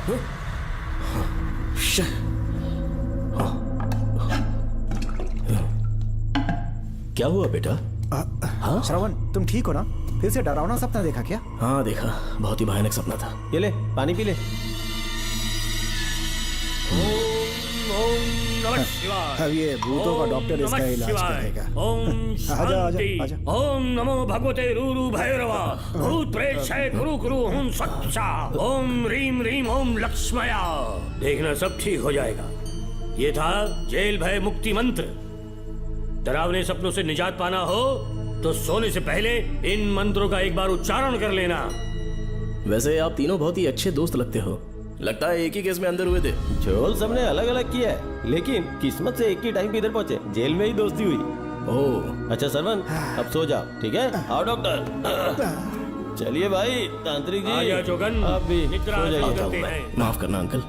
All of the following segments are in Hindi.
क्या हुआ बेटा? हाँ श्रवण, तुम ठीक हो ना? फिर से डरावना सपना देखा क्या? हाँ देखा, बहुत ही भयानक सपना था। ये ले पानी पी ले। अब ये भूतों का डॉक्टर इसका इलाज करेगा। आजा आजा आजा। ओम नमो भगवते रूरू भैरवा भूत प्रेत शय गुरु गुरु हुं सच्चा ओम रीम रीम ओम लक्ष्मया। देखना सब ठीक हो जाएगा। ये था जेल भय मुक्ति मंत्र। डरावने सपनों से निजात पाना हो तो सोने से पहले इन मंत्रों का एक बार उच्चारण कर लेना। वैसे आप तीनों बहुत ही अच्छे दोस्त लगते हो। लगता है एक ही केस में अंदर हुए थे। झोल सबने अलग अलग किया है, लेकिन किस्मत से एक ही टाइम पे इधर पहुंचे। जेल में ही दोस्ती हुई। ओह अच्छा सरवन, अब सो जाओ, ठीक है? आओ डॉक्टर। चलिए भाई तांत्रिक जी, आजा जोगन, आप भी निद्रा सो जाइए। करते हैं। माफ करना अंकल,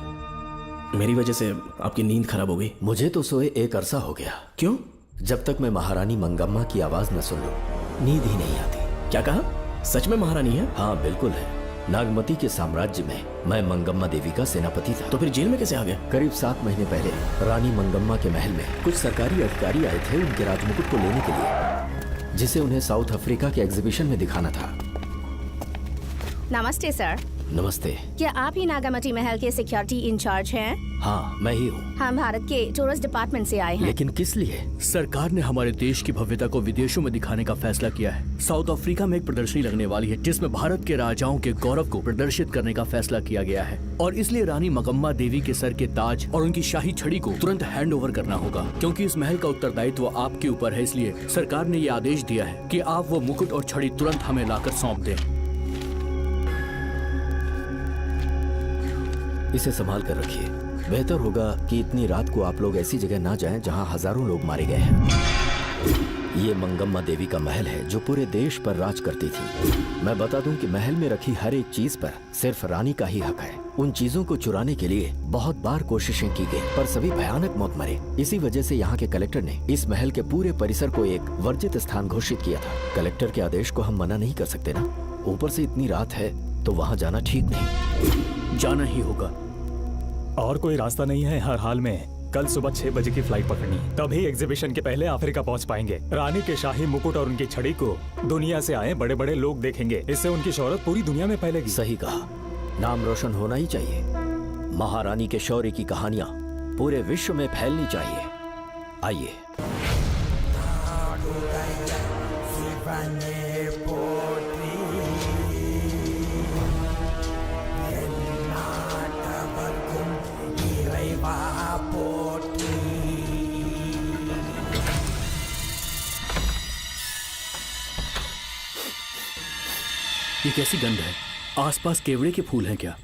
मेरी वजह से आपकी नींद खराब हो गई। मुझे तो सोए एक अरसा हो गया। क्यों? जब तक मैं महारानी मंगम्मा की आवाज न सुन लूं, नींद ही नहीं आती। क्या कहा? सच में महारानी है? हाँ बिल्कुल है। नागमती के साम्राज्य में मैं मंगम्मा देवी का सेनापति था। तो फिर जेल में कैसे आ गए? करीब 7 महीने पहले रानी मंगम्मा के महल में कुछ सरकारी अधिकारी आए थे उनके राजमुकुट को लेने के लिए, जिसे उन्हें साउथ अफ्रीका के एग्जीबिशन में दिखाना था। नमस्ते सर। नमस्ते। क्या आप ही नागामती महल के सिक्योरिटी इंचार्ज हैं? हाँ मैं ही हूँ। हम भारत के टूरिस्ट डिपार्टमेंट से आए हैं। लेकिन किस लिए? सरकार ने हमारे देश की भव्यता को विदेशों में दिखाने का फैसला किया है। साउथ अफ्रीका में एक प्रदर्शनी लगने वाली है जिसमें भारत के राजाओं के गौरव को प्रदर्शित करने का फैसला किया गया है, और इसलिए रानी मंगम्मा देवी के सर के ताज और उनकी शाही छड़ी को तुरंत हैंड ओवर करना होगा। क्योंकि इस महल का उत्तरदायित्व आपके ऊपर है, इसलिए सरकार ने ये आदेश दिया है कि आप वो मुकुट और छड़ी तुरंत हमें लाकर सौंप दें। इसे संभाल कर रखिए। बेहतर होगा कि इतनी रात को आप लोग ऐसी जगह ना जाएं जहां हजारों लोग मारे गए हैं। ये मंगम्मा देवी का महल है जो पूरे देश पर राज करती थी। मैं बता दूं कि महल में रखी हर एक चीज पर सिर्फ रानी का ही हक है। उन चीजों को चुराने के लिए बहुत बार कोशिशें की गई, पर सभी भयानक मौत मरे। इसी वजह से यहाँ के कलेक्टर ने इस महल के पूरे परिसर को एक वर्जित स्थान घोषित किया था। कलेक्टर के आदेश को हम मना नहीं कर सकते ना। ऊपर से इतनी रात है तो वहाँ जाना ठीक नहीं। जाना ही होगा। और कोई रास्ता नहीं है। हर हाल में कल सुबह 6 बजे की फ्लाइट पकड़नी, तभी एग्जीबिशन के पहले अफ्रीका पहुंच पाएंगे। रानी के शाही मुकुट और उनकी छड़ी को दुनिया से आए बड़े बड़े लोग देखेंगे। इससे उनकी शोहरत पूरी दुनिया में फैलेगी। सही कहा, नाम रोशन होना ही चाहिए। महारानी के शौर्य की कहानियां पूरे विश्व में फैलनी चाहिए। आइए। ये कैसी गंध है? आसपास केवड़े के फूल हैं क्या?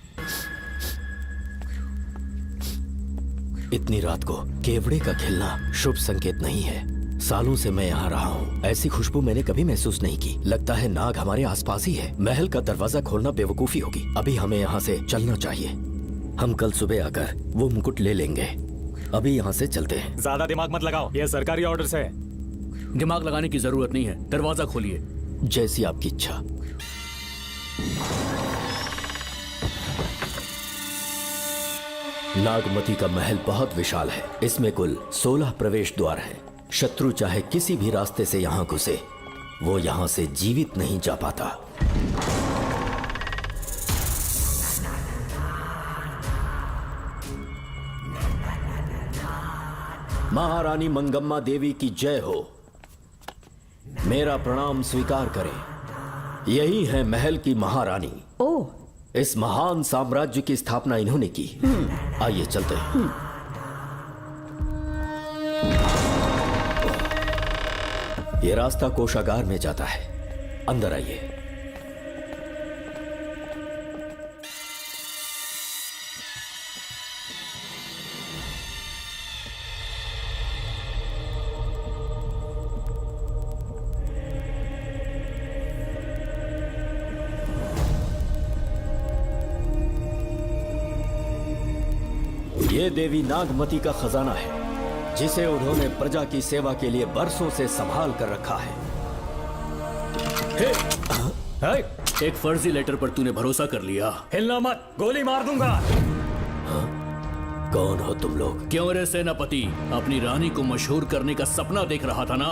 इतनी रात को केवड़े का खिलना शुभ संकेत नहीं है। सालों से मैं यहाँ रहा हूँ, ऐसी खुशबू मैंने कभी महसूस नहीं की। लगता है नाग हमारे आसपास ही है। महल का दरवाजा खोलना बेवकूफी होगी। अभी हमें यहाँ से चलना चाहिए। हम कल सुबह आकर वो मुकुट ले लेंगे। अभी यहाँ से चलते हैं। ज्यादा दिमाग मत लगाओ, ये सरकारी ऑर्डर्स है। दिमाग लगाने की जरूरत नहीं है। दरवाजा खोलिए। जैसी आपकी इच्छा। नागमती का महल बहुत विशाल है। इसमें कुल 16 प्रवेश द्वार हैं। शत्रु चाहे किसी भी रास्ते से यहाँ घुसे, वो यहाँ से जीवित नहीं जा पाता। महारानी मंगम्मा देवी की जय हो। मेरा प्रणाम स्वीकार करें। यही है महल की महारानी। ओह, इस महान साम्राज्य की स्थापना इन्होंने की। आइए चलते हैं। ये रास्ता कोषागार में जाता है। अंदर आइए। ये देवी नागमती का खजाना है, जिसे उन्होंने प्रजा की सेवा के लिए बरसों से संभाल कर रखा है। एक फर्जी लेटर पर तूने भरोसा कर लिया। हिलना मत, गोली मार दूंगा। कौन हो तुम लोग? क्यों रे सेनापति, अपनी रानी को मशहूर करने का सपना देख रहा था ना?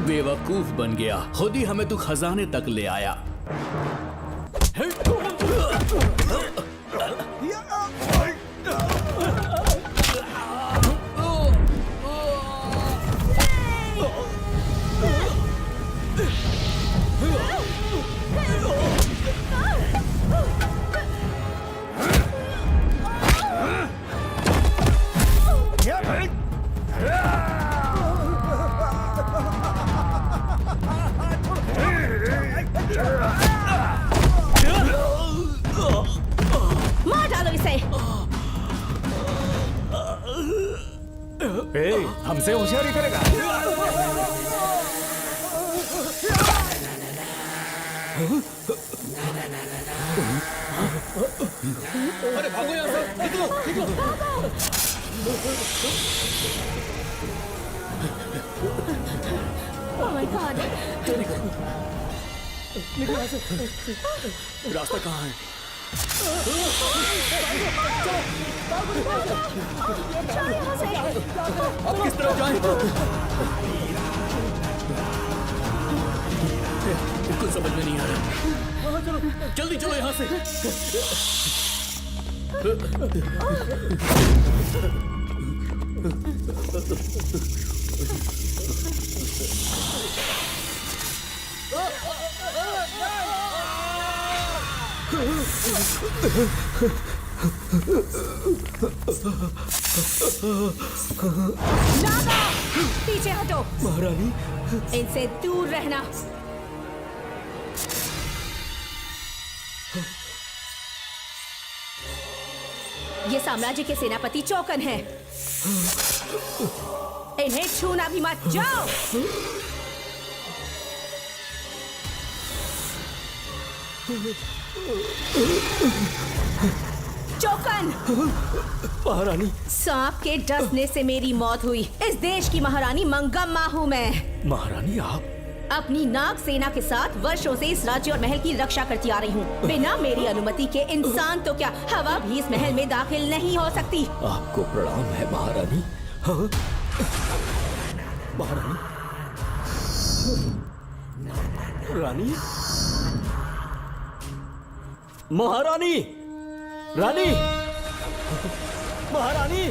बेवकूफ बन गया, खुद ही हमें तू खजाने तक ले आया। मार डालो इसे। हमसे होशियारी करेगा। अरे भागो यहाँ से, निकलो निकलो। Oh my God! रास्ता कहाँ है? अब किस तरफ जाएं? बिल्कुल समझ में नहीं आ रहा। जल्दी चलो यहाँ से। नागा, पीछे हटो। महारानी, इनसे दूर रहना। ये साम्राज्य के सेनापति चौकन हैं। इन्हें छूना भी मत। जाओ। चौकन, महारानी, सांप के डसने से मेरी मौत हुई। इस देश की महारानी मंगम्मा हूँ मैं। महारानी आप अपनी नाग सेना के साथ वर्षों से इस राज्य और महल की रक्षा करती आ रही हूँ। बिना मेरी अनुमति के इंसान तो क्या, हवा भी इस महल में दाखिल नहीं हो सकती। आपको प्रणाम है महारानी। हाँ? महारानी, रानी, महारानी, रानी, महारानी,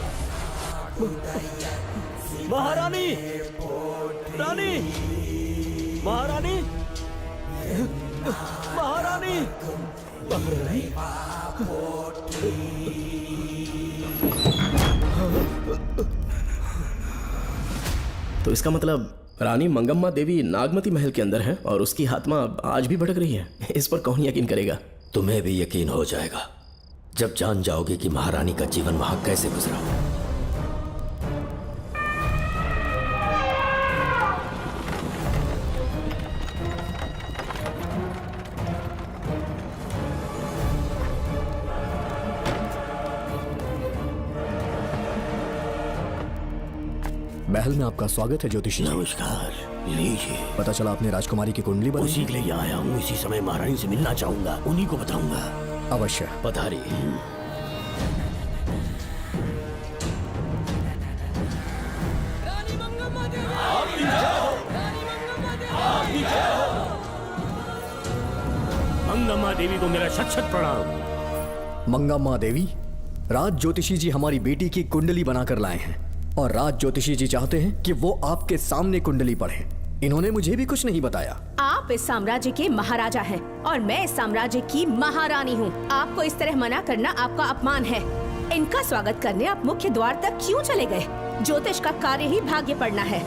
महारानी, रानी, महारानी, महारानी, महारानी। तो इसका मतलब रानी मंगम्मा देवी नागमती महल के अंदर है और उसकी आत्मा आज भी भटक रही है। इस पर कौन यकीन करेगा? तुम्हें भी यकीन हो जाएगा जब जान जाओगे कि महारानी का जीवन वहां कैसे गुजरा। महल में आपका स्वागत है ज्योतिषी। नमस्कार, लीजिए। पता चला आपने राजकुमारी की कुंडली बनाई। उसी के लिए आया हूँ। इसी समय महारानी से मिलना चाहूंगा, उन्हीं को बताऊंगा। अवश्य। पधारी। मंगम्मा देवी को मेरा शत शत प्रणाम। मंगम्मा देवी, राज ज्योतिषी जी हमारी बेटी की कुंडली बनाकर लाए हैं और राज ज्योतिषी जी चाहते हैं कि वो आपके सामने कुंडली पढ़ें। इन्होंने मुझे भी कुछ नहीं बताया। आप इस साम्राज्य के महाराजा हैं और मैं इस साम्राज्य की महारानी हूँ। आपको इस तरह मना करना आपका अपमान है। इनका स्वागत करने आप मुख्य द्वार तक क्यों चले गए? ज्योतिष का कार्य ही भाग्य पढ़ना है।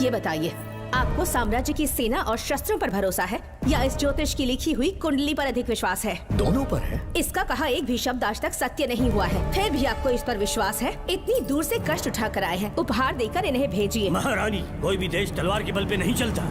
ये बताइए, आपको साम्राज्य की सेना और शस्त्रों पर भरोसा है या इस ज्योतिष की लिखी हुई कुंडली पर अधिक विश्वास है? दोनों पर है। इसका कहा एक भी शब्द आज तक सत्य नहीं हुआ है, फिर भी आपको इस पर विश्वास है? इतनी दूर से कष्ट उठा कर आए हैं, उपहार देकर इन्हें भेजिए। महारानी, कोई भी देश तलवार के बल पे नहीं चलता,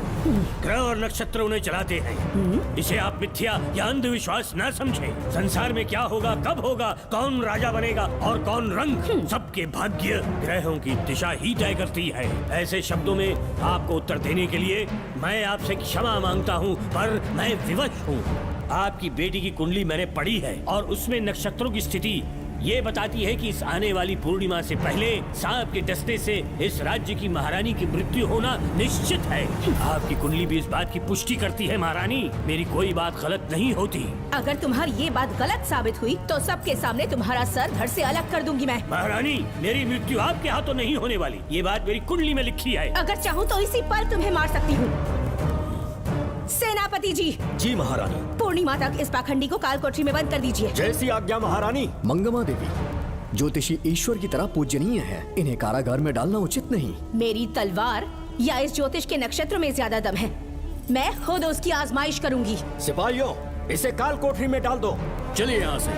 ग्रह और नक्षत्र उन्हें चलाते हैं। इसे आप मिथ्या या अंधविश्वास न समझें। संसार में क्या होगा, कब होगा, कौन राजा बनेगा और कौन रंग, सबके भाग्य ग्रहों की दिशा ही तय करती है। ऐसे शब्दों में आपको उत्तर देने के लिए मैं आपसे क्षमा मांगता हूँ, पर मैं विवश हूँ। आपकी बेटी की कुंडली मैंने पढ़ी है और उसमें नक्षत्रों की स्थिति ये बताती है कि इस आने वाली पूर्णिमा से पहले सांप के डसने से इस राज्य की महारानी की मृत्यु होना निश्चित है। आपकी कुंडली भी इस बात की पुष्टि करती है महारानी। मेरी कोई बात गलत नहीं होती। अगर तुम्हारी ये बात गलत साबित हुई तो सबके सामने तुम्हारा सर धड़ से अलग कर दूंगी मैं। महारानी, मेरी मृत्यु आपके हाथों नहीं होने वाली, ये बात मेरी कुंडली में लिखी है। अगर चाहूँ तो इसी पल तुम्हें मार सकती हूँ। सेनापति जी। जी महारानी। पूर्णिमा तक इस पाखंडी को कालकोठरी में बंद कर दीजिए। जैसी आज्ञा महारानी। मंगम्मा देवी, ज्योतिषी ईश्वर की तरह पूजनीय है, इन्हें कारागार में डालना उचित नहीं। मेरी तलवार या इस ज्योतिष के नक्षत्र में ज्यादा दम है। मैं खुद उसकी आजमाइश करूंगी। सिपाहियों, इसे काल कोठरी में डाल दो। चलिए यहाँ से।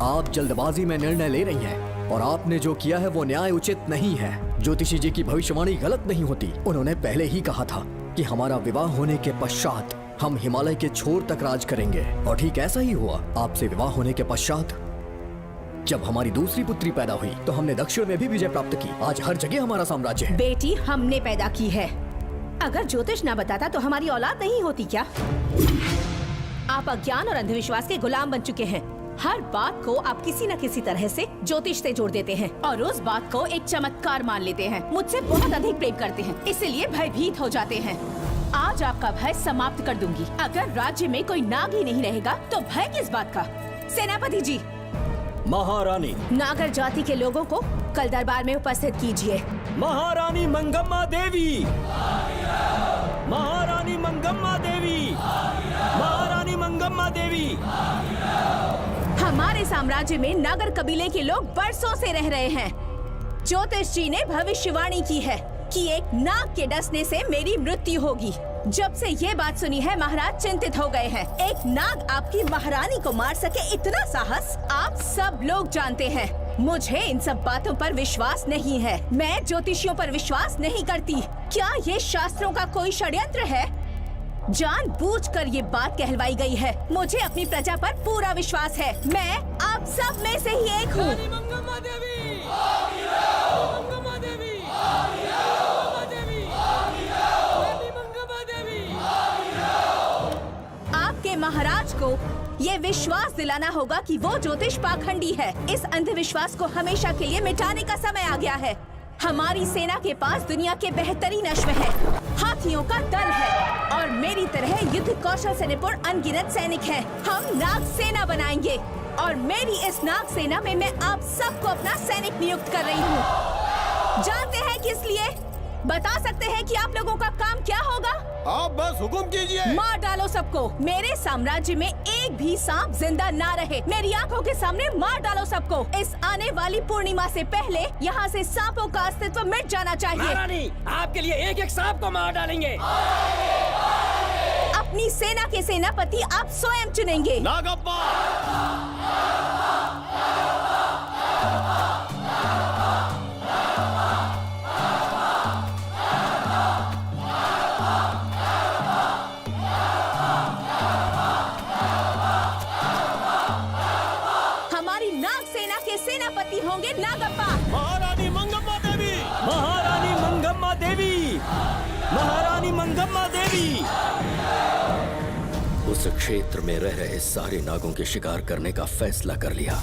आप जल्दबाजी में निर्णय ले रही हैं और आपने जो किया है वो न्याय उचित नहीं है। ज्योतिषी जी की भविष्यवाणी गलत नहीं होती। उन्होंने पहले ही कहा था कि हमारा विवाह होने के पश्चात हम हिमालय के छोर तक राज करेंगे, और ठीक ऐसा ही हुआ। आपसे विवाह होने के पश्चात जब हमारी दूसरी पुत्री पैदा हुई तो हमने दक्षिण में भी विजय प्राप्त की। आज हर जगह हमारा साम्राज्य है। बेटी हमने पैदा की है। अगर ज्योतिष ना बताता तो हमारी औलाद नहीं होती क्या? आप अज्ञान और अंधविश्वास के गुलाम बन चुके हैं। हर बात को आप किसी न किसी तरह से ज्योतिष से जोड़ देते हैं और उस बात को एक चमत्कार मान लेते हैं। मुझसे बहुत अधिक प्रेम करते हैं, इसीलिए भयभीत हो जाते हैं। आज आपका भय समाप्त कर दूंगी। अगर राज्य में कोई नाग ही नहीं रहेगा तो भय किस बात का? सेनापति जी। महारानी। नागर जाति के लोगों को कल दरबार में उपस्थित कीजिए। महारानी मंगम्मा देवी। महारानी मंगम्मा देवी। महारानी मंगम्मा देवी। हमारे साम्राज्य में नागर कबीले के लोग बरसों से रह रहे हैं। ज्योतिष जी ने भविष्यवाणी की है कि एक नाग के डसने से मेरी मृत्यु होगी। जब से ये बात सुनी है महाराज चिंतित हो गए हैं। एक नाग आपकी महारानी को मार सके, इतना साहस आप सब लोग जानते हैं। मुझे इन सब बातों पर विश्वास नहीं है। मैं ज्योतिषियों पर विश्वास नहीं करती। क्या ये शास्त्रों का कोई षड्यंत्र है? जानबूझकर ये बात कहलवाई गई है। मुझे अपनी प्रजा पर पूरा विश्वास है। मैं आप सब में से ही एक हूँ। आपके महाराज को ये विश्वास दिलाना होगा कि वो ज्योतिष पाखंडी है। इस अंधविश्वास को हमेशा के लिए मिटाने का समय आ गया है। हमारी सेना के पास दुनिया के बेहतरीन अश्व है, हाथियों का दल है और मेरी तरह युद्ध कौशल से निपुण अनगिनत सैनिक हैं। हम नाग सेना बनाएंगे और मेरी इस नाग सेना में मैं आप सबको अपना सैनिक नियुक्त कर रही हूँ। जानते हैं किस लिए? बता सकते हैं कि आप लोगों का काम क्या होगा? आप बस हुक्म कीजिए। मार डालो सबको। मेरे साम्राज्य में एक भी सांप जिंदा ना रहे। मेरी आंखों के सामने मार डालो सबको। इस आने वाली पूर्णिमा से पहले यहाँ से सांपों का अस्तित्व मिट जाना चाहिए। महारानी, आपके लिए एक एक सांप को मार डालेंगे। अपनी सेना के सेनापति आप स्वयं चुनेंगे। नागप्पा। सेनापति होंगे नागप्पा। महारानी मंगम्मा देवी। महारानी मंगम्मा देवी। महारानी मंगम्मा देवी। उस क्षेत्र में रह रहे सारे नागों के शिकार करने का फैसला कर लिया।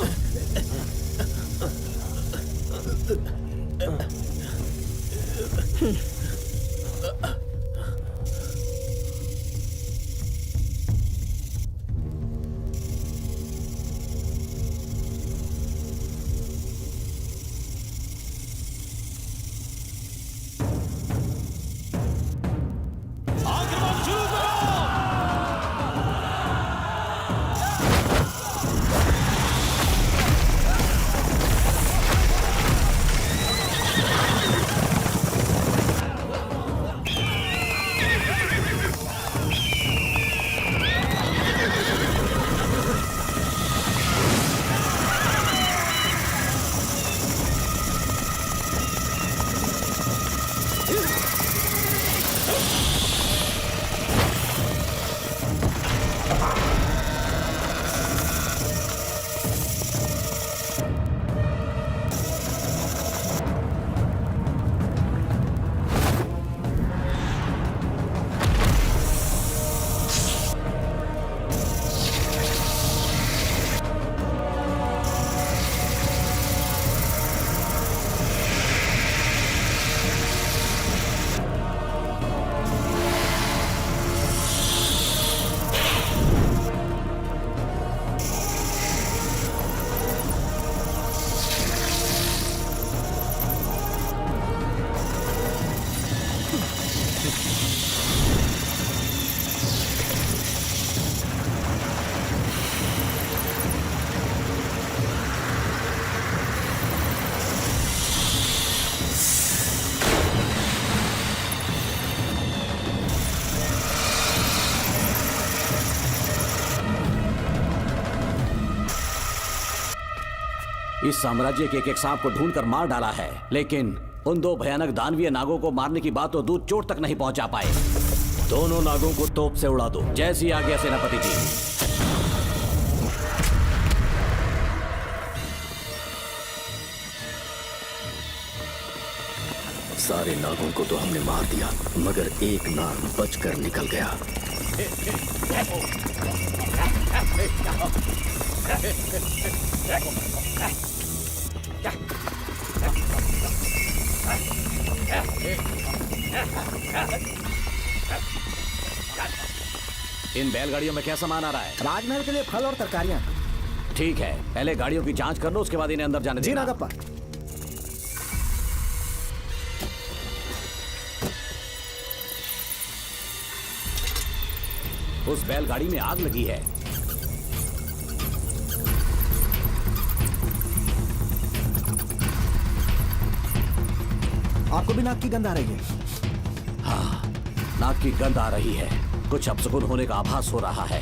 इस साम्राज्य के एक सांप को ढूंढकर मार डाला है, लेकिन उन 2 भयानक दानवीय नागों को मारने की बात तो दूध चोट तक नहीं पहुंचा पाए। दोनों नागों को तोप से उड़ा दो। जैसी आज्ञा सेनापति जी। सारे नागों को तो हमने मार दिया, मगर एक नाग बचकर निकल गया। इन बैलगाड़ियों में क्या सामान आ रहा है? राजमहल के लिए फल और तरकारियां। ठीक है, पहले गाड़ियों की जांच कर लो, उसके बाद इन्हें अंदर जाने जी देना। नागप्पा। उस बैलगाड़ी में आग लगी है। आपको भी नाक की गंध आ रही है? हाँ, नाक की गंध आ रही है। कुछ अपशकुन होने का आभास हो रहा है।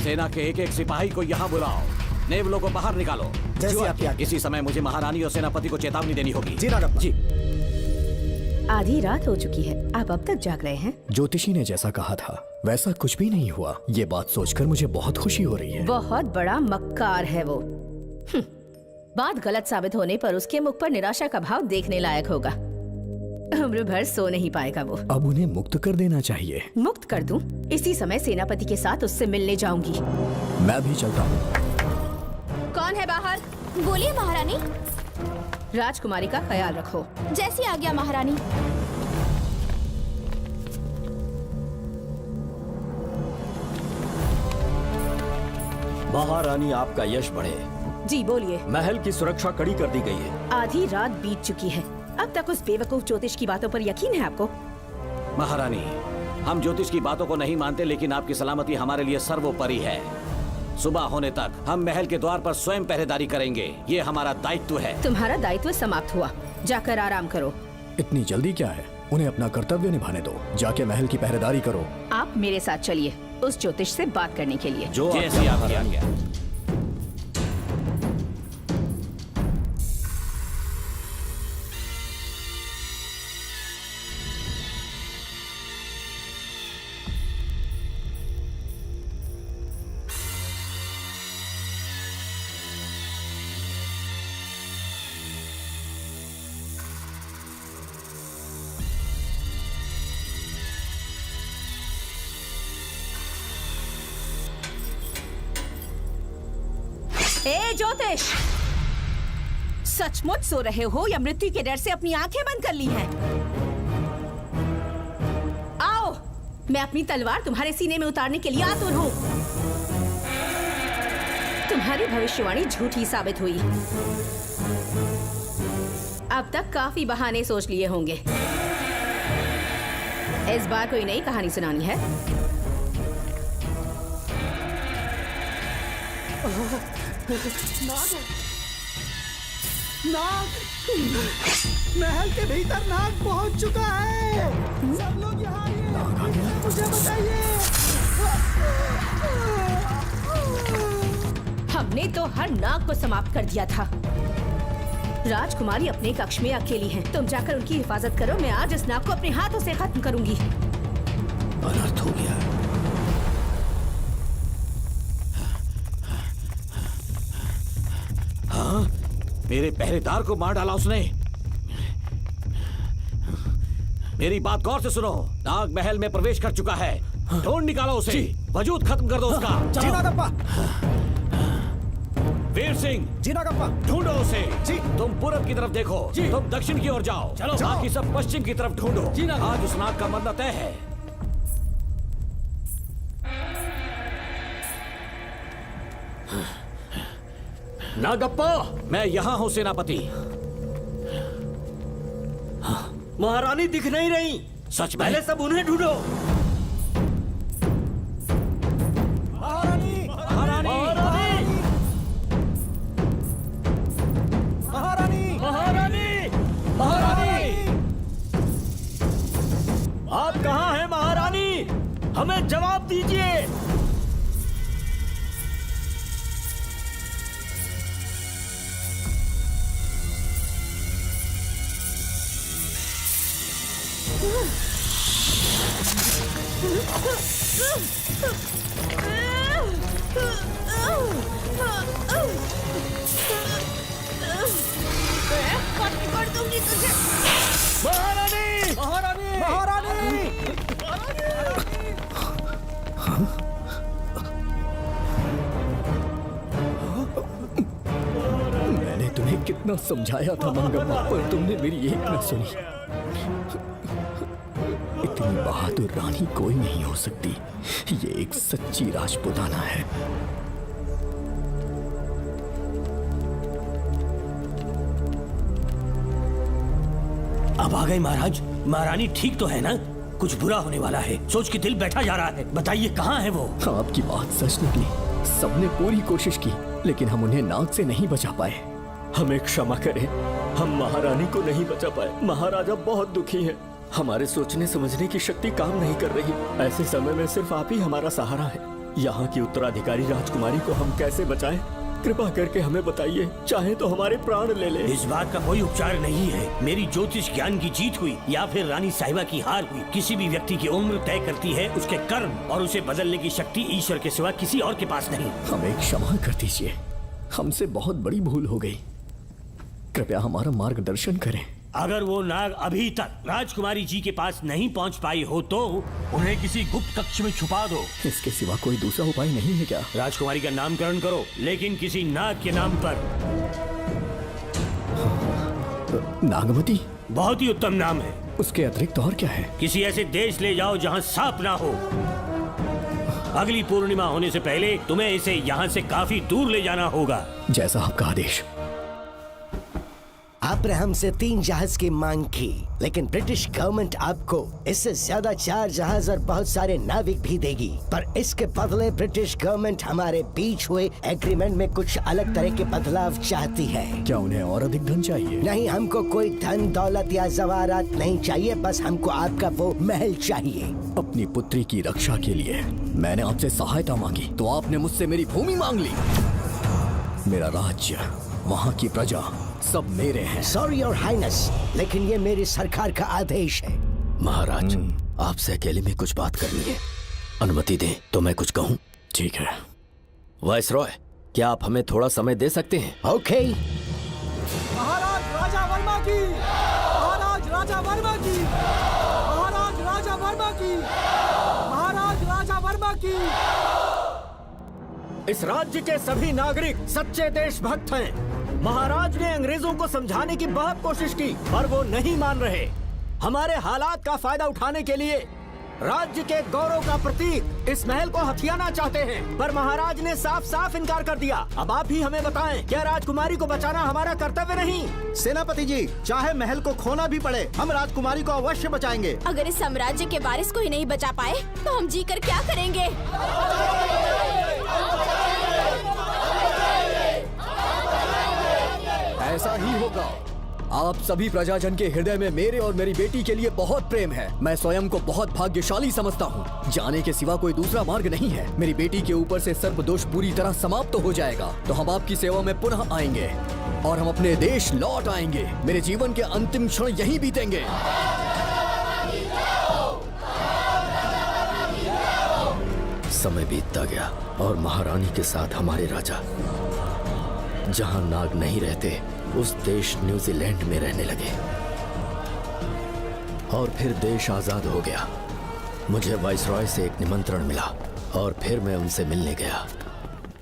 सेना के एक सिपाही को यहाँ बुलाओ, नेवलों को बाहर निकालो। जैसी आपकी आज्ञा। इसी समय मुझे महारानी और सेनापति को चेतावनी देनी होगी। जी नागप्पा। जी। आधी रात हो चुकी है, आप अब तक जाग रहे हैं? ज्योतिषी ने जैसा कहा था वैसा कुछ भी नहीं हुआ। ये बात सोचकर मुझे बहुत खुशी हो रही है। बहुत बड़ा मक्कार है वो। बात गलत साबित होने पर उसके मुख पर निराशा का भाव देखने लायक होगा। उम्र भर सो नहीं पाएगा वो। अब उन्हें मुक्त कर देना चाहिए। मुक्त कर दूं? इसी समय सेनापति के साथ उससे मिलने जाऊंगी। मैं भी चलता हूँ। कौन है बाहर? बोलिए महारानी। राजकुमारी का ख्याल रखो। जैसी आज्ञा महारानी। महारानी, आपका यश बढ़े। जी बोलिए। महल की सुरक्षा कड़ी कर दी गई है। आधी रात बीत चुकी है, अब तक उस बेवकूफ ज्योतिष की बातों पर यकीन है आपको? महारानी, हम ज्योतिष की बातों को नहीं मानते, लेकिन आपकी सलामती हमारे लिए सर्वोपरि है। सुबह होने तक हम महल के द्वार पर स्वयं पहरेदारी करेंगे, ये हमारा दायित्व है। तुम्हारा दायित्व समाप्त हुआ, जाकर आराम करो। इतनी जल्दी क्या है? उन्हें अपना कर्तव्य निभाने दो। जाके महल की पहरेदारी करो। आप मेरे साथ चलिए उस ज्योतिष से बात करने के लिए। जो जैसी आपकी आज्ञा। ए ज्योतिष, सचमुच सो रहे हो या मृत्यु के डर से अपनी आंखें बंद कर ली हैं? आओ, मैं अपनी तलवार तुम्हारे सीने में उतारने के लिए आतुर हूं। तुम्हारी भविष्यवाणी झूठी साबित हुई। अब तक काफी बहाने सोच लिए होंगे। इस बार कोई नई कहानी सुनानी है? नाग! महल के भीतर नाग पहुंच चुका है। सब लोग यहाँ आइए। नाग आ गया? मुझे बताइए। हमने तो हर नाग को समाप्त कर दिया था। राजकुमारी अपने कक्ष में अकेली हैं। तुम जाकर उनकी हिफाजत करो। मैं आज इस नाग को अपने हाथों से खत्म करूंगी। अनर्थ हो गया। हाँ? मेरे पहरेदार को मार डाला उसने। मेरी बात गौर से सुनो। नाग महल में प्रवेश कर चुका है। ढूंढ निकालो उसे। वजूद खत्म कर दो उसका। जी नागप्पा। वीर सिंह, जी नागप्पा। ढूंढो उसे। जी। तुम पूरब की तरफ देखो। तुम दक्षिण की ओर जाओ। चलो। बाकी सब पश्चिम की तरफ ढूंढो। आज उस नाग का मरना तय है। नागप्पा, मैं यहाँ हूँ सेनापति। महारानी दिख नहीं रही। सच में? पहले सब उन्हें ढूंढो। महारानी! महारानी! महारानी! महारानी! महारानी! आप कहाँ हैं महारानी? हमें जवाब दीजिए। कर दूंगी तुझे। महारानी महारानी महारानी मैंने तुम्हें कितना समझाया था मंगम्मा, पर तुमने मेरी एक न सुनी। इतनी बहादुर रानी कोई नहीं हो सकती। ये एक सच्ची राजपुताना है। अब आ गए महाराज। महारानी ठीक तो है ना? कुछ बुरा होने वाला है, सोच के दिल बैठा जा रहा है। बताइए कहाँ है वो? आपकी बात सच निकली। सबने पूरी कोशिश की, लेकिन हम उन्हें नाग से नहीं बचा पाए। हमें क्षमा करें, हम महारानी को नहीं बचा पाए। महाराजा बहुत दुखी हैं। हमारे सोचने समझने की शक्ति काम नहीं कर रही। ऐसे समय में सिर्फ आप ही हमारा सहारा है। यहाँ की उत्तराधिकारी राजकुमारी को हम कैसे बचाएं? कृपा करके हमें बताइए, चाहे तो हमारे प्राण ले ले। इस बात का कोई उपचार नहीं है। मेरी ज्योतिष ज्ञान की जीत हुई या फिर रानी साहिबा की हार हुई। किसी भी व्यक्ति की उम्र तय करती है उसके कर्म, और उसे बदलने की शक्ति ईश्वर के सिवा किसी और के पास नहीं। हमें क्षमा कर दीजिए, हमसे बहुत बड़ी भूल हो गई। कृपया हमारा मार्गदर्शन करें। अगर वो नाग अभी तक राजकुमारी जी के पास नहीं पहुंच पाई हो तो उन्हें किसी गुप्त कक्ष में छुपा दो। इसके सिवा कोई दूसरा उपाय नहीं है क्या? राजकुमारी का नामकरण करो, लेकिन किसी नाग के नाम पर। नागमती बहुत ही उत्तम नाम है। उसके अतिरिक्त और क्या है? किसी ऐसे देश ले जाओ जहाँ सांप ना हो। अगली पूर्णिमा होने से पहले तुम्हें इसे यहाँ से काफी दूर ले जाना होगा। जैसा आपका आदेश। आपने हमसे 3 जहाज की मांग की, लेकिन ब्रिटिश गवर्नमेंट आपको इससे ज्यादा 4 जहाज और बहुत सारे नाविक भी देगी। पर इसके बदले ब्रिटिश गवर्नमेंट हमारे बीच हुए एग्रीमेंट में कुछ अलग तरह के बदलाव चाहती है। क्या उन्हें और अधिक धन चाहिए? नहीं, हमको कोई धन दौलत या जवाहरात नहीं चाहिए। बस हमको आपका वो महल चाहिए। अपनी पुत्री की रक्षा के लिए मैंने आपसे सहायता मांगी, तो आपने मुझसे मेरी भूमि मांग ली। मेरा राज्य, वहाँ की प्रजा सब मेरे हैं। सॉरी योर हाइनेस, लेकिन ये मेरी सरकार का आदेश है। महाराज, आपसे अकेले में कुछ बात करनी है। अनुमति दें तो मैं कुछ कहूँ? ठीक है। वाइसरॉय, क्या आप हमें थोड़ा समय दे सकते हैं? ओके। महाराज राजा वर्मा की, महाराज राजा वर्मा की, महाराज राजा वर्मा की, महाराज राजा वर्मा की। इस राज्य के सभी नागरिक सच्चे देशभक्त हैं। महाराज ने अंग्रेजों को समझाने की बहुत कोशिश की, पर वो नहीं मान रहे। हमारे हालात का फायदा उठाने के लिए राज्य के गौरव का प्रतीक इस महल को हथियाना चाहते हैं, पर महाराज ने साफ साफ इनकार कर दिया। अब आप ही हमें बताएं, क्या राजकुमारी को बचाना हमारा कर्तव्य नहीं? सेनापति जी, चाहे महल को खोना भी पड़े, हम राजकुमारी को अवश्य बचाएंगे। अगर इस साम्राज्य के वारिस को ही नहीं बचा पाए तो हम जीकर क्या करेंगे? ऐसा ही होगा। आप सभी प्रजाजन के हृदय में मेरे और मेरी बेटी के लिए बहुत प्रेम है। मैं स्वयं को बहुत भाग्यशाली समझता हूँ। जाने के सिवा कोई दूसरा मार्ग नहीं है। मेरी बेटी के ऊपर से सर्पदोष पूरी तरह समाप्त हो जाएगा, तो हम आपकी सेवा में पुनः आएंगे और हम अपने देश लौट आएंगे। मेरे जीवन के अंतिम क्षण यहीं बीतेंगे। समय बीतता गया और महारानी के साथ हमारे राजा जहां नाग नहीं रहते उस देश न्यूजीलैंड में रहने लगे, और फिर देश आजाद हो गया। मुझे वाइसरॉय से एक निमंत्रण मिला और फिर मैं उनसे मिलने गया।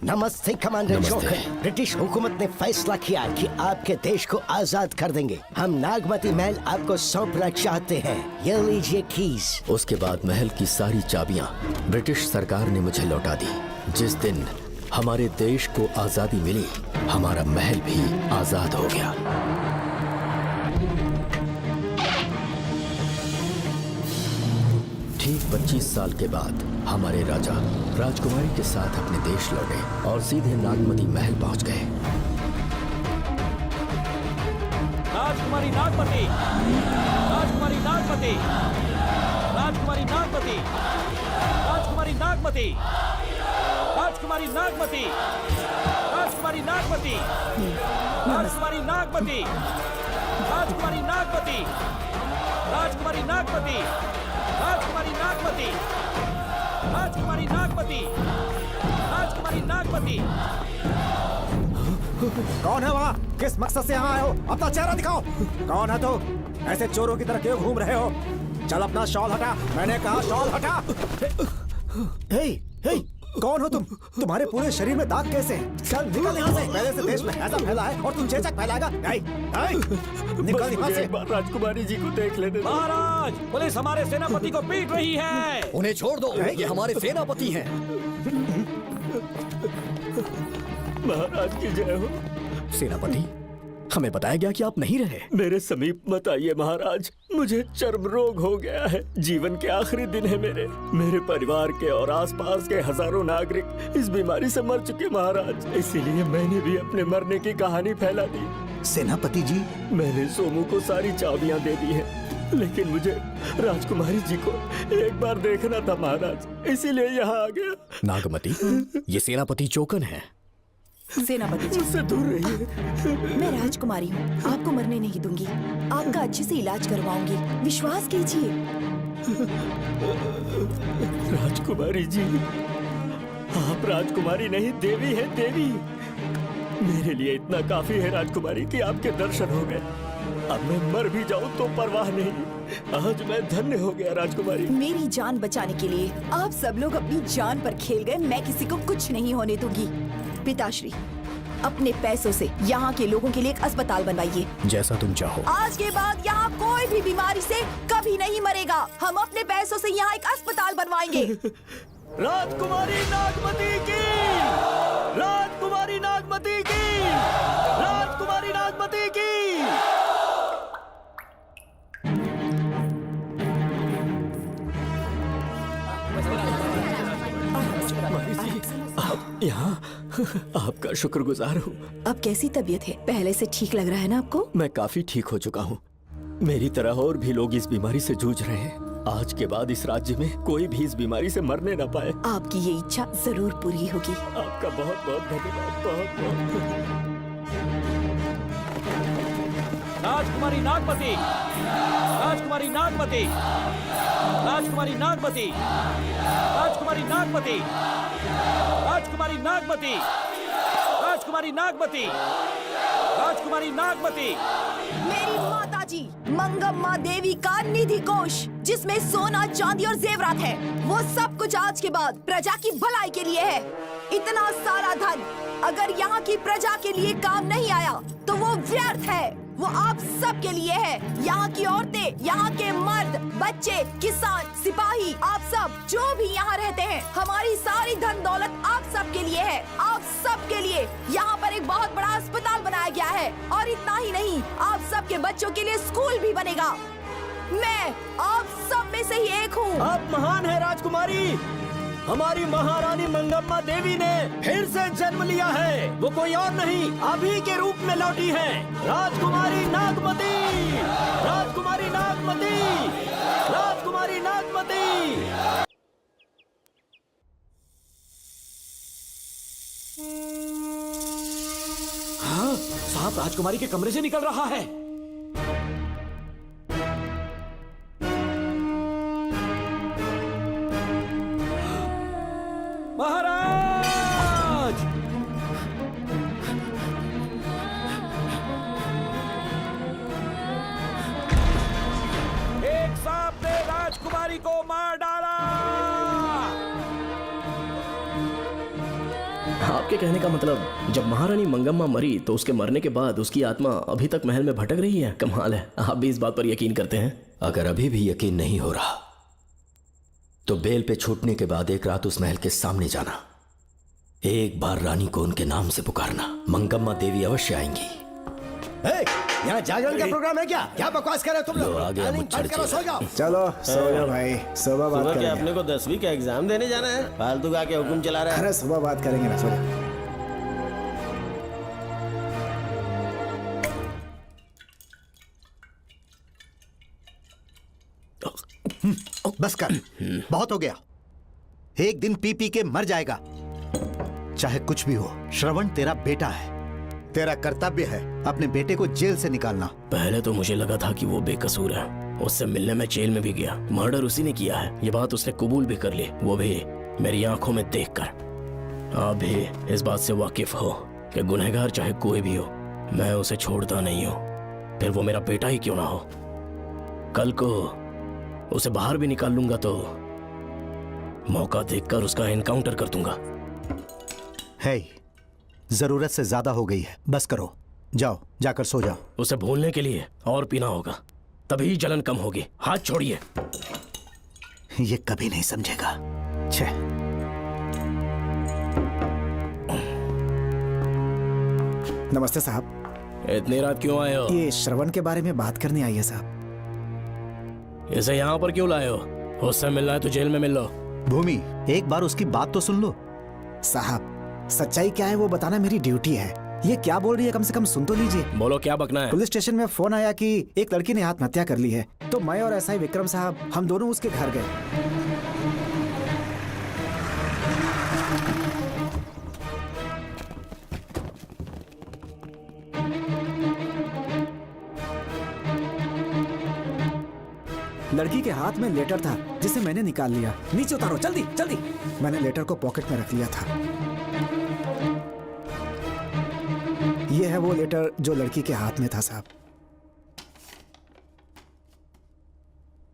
नमस्ते कमांडर नमस्ते। जोकर। ब्रिटिश हुकूमत ने फैसला किया कि आपके देश को आजाद कर देंगे। हम नागमती महल आपको सौंपना चाहते हैं। ये लीजिए कीज। उसके बाद महल की सारी चाबियां ब्रिटिश सरकार ने मुझे लौटा दी। जिस दिन हमारे देश को आजादी मिली, हमारा महल भी आजाद हो गया। ठीक 25 साल के बाद हमारे राजा राजकुमारी के साथ अपने देश लौटे और सीधे नागमती महल पहुंच गए। राजकुमारी नागमती, राजकुमारी नागमती, राजकुमारी नागमती, राजकुमारी नागमती, राजकुमारी नागमती, राजकुमारी नागमती, राजकुमारी नागमती, राजकुमारी नागमती, राजकुमारी नागमती, राजकुमारी नागमती, राजकुमारी नागमती, राजकुमारी नागमती। कौन है वहाँ? किस मकसद से यहाँ आए हो? अपना चेहरा दिखाओ। कौन है तो? ऐसे चोरों की तरह क्यों घूम रहे हो? चल अपना शॉल हटा, मैंने कहा शॉल हटा। हे, हे, कौन हो तुम? तुम्हारे पूरे शरीर में दाग कैसे हैं? चल निकल यहाँ से। पहले से देश में ऐसा फैला है और तुम चेचक फैलाएगा? नहीं, नहीं, निकल यहाँ से। राजकुमारी जी को देख लेने दो। महाराज, पुलिस हमारे सेनापति को पीट रही है। उन्हें छोड़ दो, ये हमारे सेनापति हैं। महाराज की जय हो। सेनापति, हमें बताया गया कि आप नहीं रहे। मेरे समीप मत आइए महाराज, मुझे चर्म रोग हो गया है। जीवन के आखिरी दिन है मेरे परिवार के और आसपास के हजारों नागरिक इस बीमारी से मर चुके महाराज। इसीलिए मैंने भी अपने मरने की कहानी फैला दी। सेनापति जी, मैंने सोमू को सारी चाबियां दे दी हैं, लेकिन मुझे राजकुमारी जी को एक बार देखना था महाराज, इसीलिए यहाँ आ गया। नागमती, ये सेनापति चोकन है। सेनापति जी, मुझसे दूर रहिए। मैं राजकुमारी हूँ, आपको मरने नहीं दूंगी। आपका अच्छे से इलाज करवाऊंगी, विश्वास कीजिए। राजकुमारी जी, आप राजकुमारी नहीं देवी है, देवी। मेरे लिए इतना काफी है राजकुमारी कि आपके दर्शन हो गए। अब मैं मर भी जाऊं तो परवाह नहीं। आज मैं धन्य हो गया राजकुमारी। मेरी जान बचाने के लिए आप सब लोग अपनी जान पर खेल गए। मैं किसी को कुछ नहीं होने दूंगी। पिताश्री, अपने पैसों से यहाँ के लोगों के लिए एक अस्पताल बनवाइए। जैसा तुम चाहो। आज के बाद यहाँ कोई भी बीमारी से कभी नहीं मरेगा। हम अपने पैसों से यहाँ एक अस्पताल बनवाएंगे। राजकुमारी नागमती की, राजकुमारी नागमती की, राजकुमारी नागमती की। आप यहाँ, आपका शुक्रगुजार हूँ। अब कैसी तबीयत है? पहले से ठीक लग रहा है ना आपको? मैं काफी ठीक हो चुका हूँ। मेरी तरह और भी लोग इस बीमारी से जूझ रहे हैं। आज के बाद इस राज्य में कोई भी इस बीमारी से मरने न पाए। आपकी ये इच्छा जरूर पूरी होगी। आपका बहुत बहुत धन्यवाद, बहुत बहुत। राजकुमारी नागमती, राजकुमारी नागमती, राजकुमारी नागमती, राजकुमारी नागमती, राजकुमारी नागमती, राजकुमारी नागमती, राजकुमारी नागमती। मेरी माताजी मंगम्मा देवी का निधि कोष, जिसमें सोना, चांदी और जेवरात है, वो सब कुछ आज के बाद प्रजा की भलाई के लिए है। इतना सारा धन अगर यहाँ की प्रजा के लिए काम नहीं आया तो वो व्यर्थ है। वो आप सब के लिए है। यहाँ की औरतें, यहाँ के मर्द, बच्चे, किसान, सिपाही, आप सब जो भी यहाँ रहते हैं, हमारी सारी धन दौलत आप सब के लिए है। आप सब के लिए यहाँ पर एक बहुत बड़ा अस्पताल बनाया गया है। और इतना ही नहीं, आप सब के बच्चों के लिए स्कूल भी बनेगा। मैं आप सब में से ही एक हूँ। आप महान है राजकुमारी। हमारी महारानी मंगम्मा देवी ने फिर से जन्म लिया है। वो कोई और नहीं, अभी के रूप में लौटी है। राजकुमारी नागमती, राजकुमारी नागमती, राजकुमारी नागमती। हाँ, साहब राजकुमारी के कमरे से निकल रहा है। महाराज! एक सांप ने राजकुमारी को मार डाला। आपके कहने का मतलब, जब महारानी मंगम्मा मरी तो उसके मरने के बाद उसकी आत्मा अभी तक महल में भटक रही है? कमाल है, आप भी इस बात पर यकीन करते हैं? अगर अभी भी यकीन नहीं हो रहा तो बेल पे छूटने के बाद एक रात उस महल के सामने जाना, एक बार रानी को उनके नाम से पुकारना। मंगम्मा देवी अवश्य आएंगी। यहाँ जागरण का प्रोग्राम है क्या? क्या बकवास कर रहे हो तुम लोग? आ गया मुच्छर करो, सो जाओ। चलो सो जाओ भाई, सुबह बात सुबह करेंगे। अपने को 10वीं का एग्जाम देने जाना है, फालतू का के हुक्म चला रहा है। अरे सुबह बात करेंगे ना, सो जाओ। बस कर, बहुत हो गया। एक दिन पी पी के मर जाएगा। चाहे कुछ भी हो, श्रवण तेरा बेटा है। तेरा कर्तव्य है अपने बेटे को जेल से निकालना। पहले तो मुझे लगा था कि वो बेकसूर है। उससे मिलने में जेल में भी गया। मर्डर उसी ने किया है, ये बात उसने कबूल भी कर ली, वो भी मेरी आंखों में देखकर आप भी इस बात से वाकिफ हो कि गुनहगार चाहे कोई भी हो, मैं उसे छोड़ता नहीं हूं, फिर वो मेरा बेटा ही क्यों ना हो। कल को उसे बाहर भी निकाल लूंगा तो मौका देखकर उसका एनकाउंटर कर दूंगा। है, जरूरत से ज्यादा हो गई है, बस करो, जाओ जाकर सो जाओ। उसे भूलने के लिए और पीना होगा, तभी जलन कम होगी। हाथ छोड़िए। ये कभी नहीं समझेगा। छे। नमस्ते साहब। इतनी रात क्यों आए हो? ये श्रवण के बारे में बात करने आई है साहब। इसे यहाँ पर क्यों लाए हो? उससे मिलना है तो जेल में मिल लो। भूमि, एक बार उसकी बात तो सुन लो। साहब, सच्चाई क्या है वो बताना मेरी ड्यूटी है। ये क्या बोल रही है, कम से कम सुन तो लीजिए। बोलो, क्या बकना है? पुलिस स्टेशन में फोन आया कि एक लड़की ने आत्महत्या कर ली है, तो मैं और एसआई विक्रम साहब हम दोनों उसके घर गए। लड़की के हाथ में लेटर था जिसे मैंने निकाल लिया। नीचे उतारो, जल्दी जल्दी। मैंने लेटर को पॉकेट में रख लिया था। यह है वो लेटर जो लड़की के हाथ में था साहब।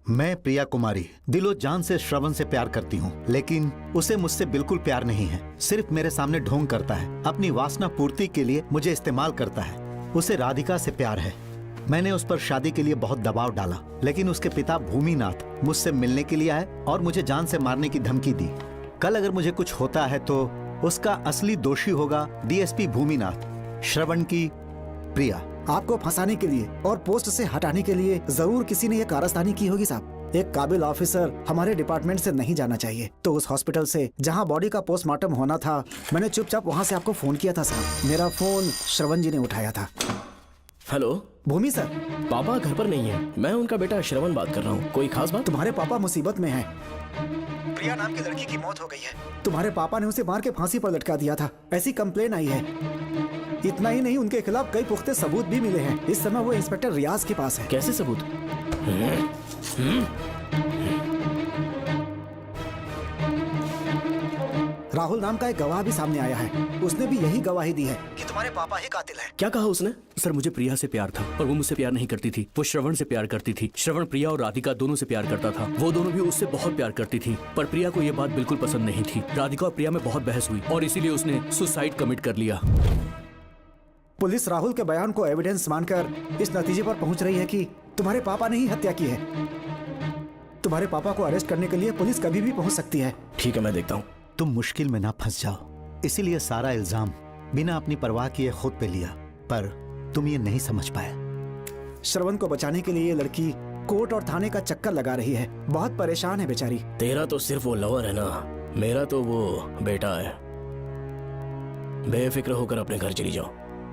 मैं प्रिया कुमारी दिलो जान से श्रवण से प्यार करती हूँ, लेकिन उसे मुझसे बिल्कुल प्यार नहीं है। सिर्फ मेरे सामने ढोंग करता है, अपनी वासना पूर्ति के लिए मुझे इस्तेमाल करता है। उसे राधिका से प्यार है। मैंने उस पर शादी के लिए बहुत दबाव डाला, लेकिन उसके पिता भूमिनाथ मुझसे मिलने के लिए आए और मुझे जान से मारने की धमकी दी। कल अगर मुझे कुछ होता है तो उसका असली दोषी होगा डीएसपी भूमिनाथ। श्रवण की प्रिया। आपको फंसाने के लिए और पोस्ट से हटाने के लिए जरूर किसी ने ये कारस्तानी की होगी साहब। एक काबिल ऑफिसर हमारे डिपार्टमेंट से नहीं जाना चाहिए। तो उस हॉस्पिटल से जहां बॉडी का पोस्टमार्टम होना था, मैंने चुपचाप वहां से आपको फोन किया था साहब। मेरा फोन श्रवण जी ने उठाया था। हेलो भूमि सर। पापा घर पर नहीं है, मैं उनका बेटा श्रवण बात कर रहा हूँ। कोई खास बात? तुम्हारे पापा मुसीबत में हैं। प्रिया नाम की लड़की की मौत हो गई है। तुम्हारे पापा ने उसे मार के फांसी पर लटका दिया था, ऐसी कंप्लेन आई है। इतना ही नहीं, उनके खिलाफ कई पुख्ते सबूत भी मिले हैं। इस समय वो इंस्पेक्टर रियाज के पास है। कैसे सबूत? राहुल नाम का एक गवाह भी सामने आया है। उसने भी यही गवाही दी है कि तुम्हारे पापा ही कातिल हैं। क्या कहा उसने? सर, मुझे प्रिया से प्यार था और वो मुझसे प्यार नहीं करती थी। वो श्रवण से प्यार करती थी। श्रवण प्रिया और राधिका दोनों से प्यार करता था। वो दोनों भी उससे बहुत प्यार करती थी, पर प्रिया को ये बात बिल्कुल पसंद नहीं थी। राधिका और प्रिया में बहुत बहस हुई और इसीलिए उसने सुसाइड कमिट कर लिया। पुलिस राहुल के बयान को एविडेंस मानकर इस नतीजे पर पहुंच रही है कि तुम्हारे पापा ने ही हत्या की है। तुम्हारे पापा को अरेस्ट करने के लिए पुलिस कभी भी पहुंच सकती है। ठीक है, मैं देखता हूँ। तुम मुश्किल में ना फंस जाओ, इसीलिए सारा इल्जाम बिना अपनी परवाह किए खुद पे लिया, पर तुम ये नहीं समझ पाए। श्रवण को बचाने के लिए ये लड़की कोर्ट और थाने का चक्कर लगा रही है। बहुत परेशान है बेचारी। तेरा तो सिर्फ वो लवर है ना, मेरा तो वो बेटा है। बेफिक्र होकर अपने घर चली जाओ,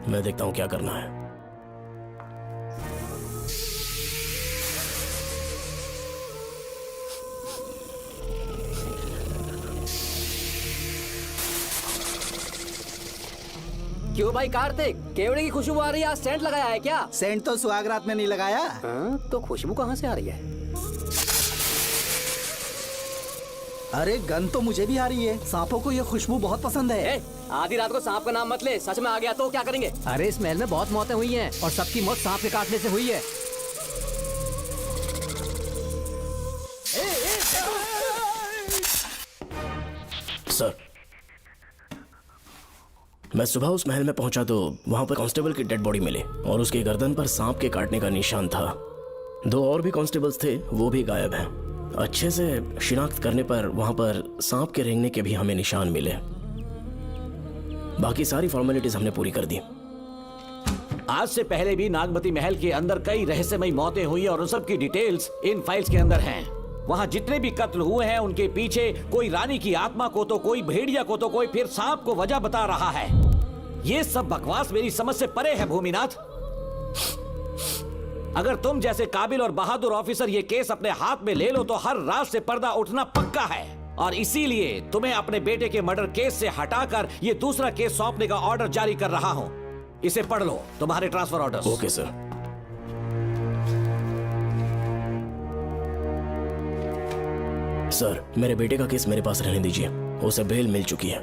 मैं देखता हूँ क्या करना है। क्यों भाई कार्तिक, केवड़े की खुशबू आ रही है, आज सेंट लगाया है क्या? सेंट तो सुहागरात में नहीं लगाया। तो खुशबू कहाँ से आ रही है? अरे गन तो मुझे भी आ रही है। सांपों को ये खुशबू बहुत पसंद है। आधी रात को सांप का नाम मत ले, सच में आ गया तो क्या करेंगे? अरे इस महल में बहुत मौतें हुई हैं और सबकी मौत सांप के काटने से हुई है। सर, मैं सुबह उस महल में पहुंचा तो वहां पर कांस्टेबल की डेड बॉडी मिली और उसके गर्दन पर सांप के काटने का निशान था। 2 और भी कांस्टेबल्स थे, वो भी गायब हैं। अच्छे से शिनाख्त करने पर वहां पर सांप के रेंगने के भी हमें निशान मिले। बाकी सारी फॉर्मेलिटीज हमने पूरी कर दी। आज से पहले भी नागमती महल के अंदर कई रहस्यमयी मौतें हुई और उन सब की डिटेल्स इन फाइल्स के अंदर हैं। वहाँ जितने भी कत्ल हुए हैं उनके पीछे कोई रानी की आत्मा को तो कोई भेड़िया को तो कोई फिर सांप को वजह बता रहा है। ये सब बकवास मेरी समझ से परे है भूमिनाथ। अगर तुम जैसे काबिल और बहादुर ऑफिसर ये केस अपने हाथ में ले लो तो हर रात से पर्दा उठना पक्का है, और इसीलिए तुम्हें अपने बेटे के मर्डर केस से हटाकर ये दूसरा केस सौंपने का ऑर्डर जारी कर रहा हूं। इसे पढ़ लो, तुम्हारे transfer order. Okay sir. Sir, मेरे बेटे का केस मेरे पास रहने दीजिए। उसे बेल मिल चुकी है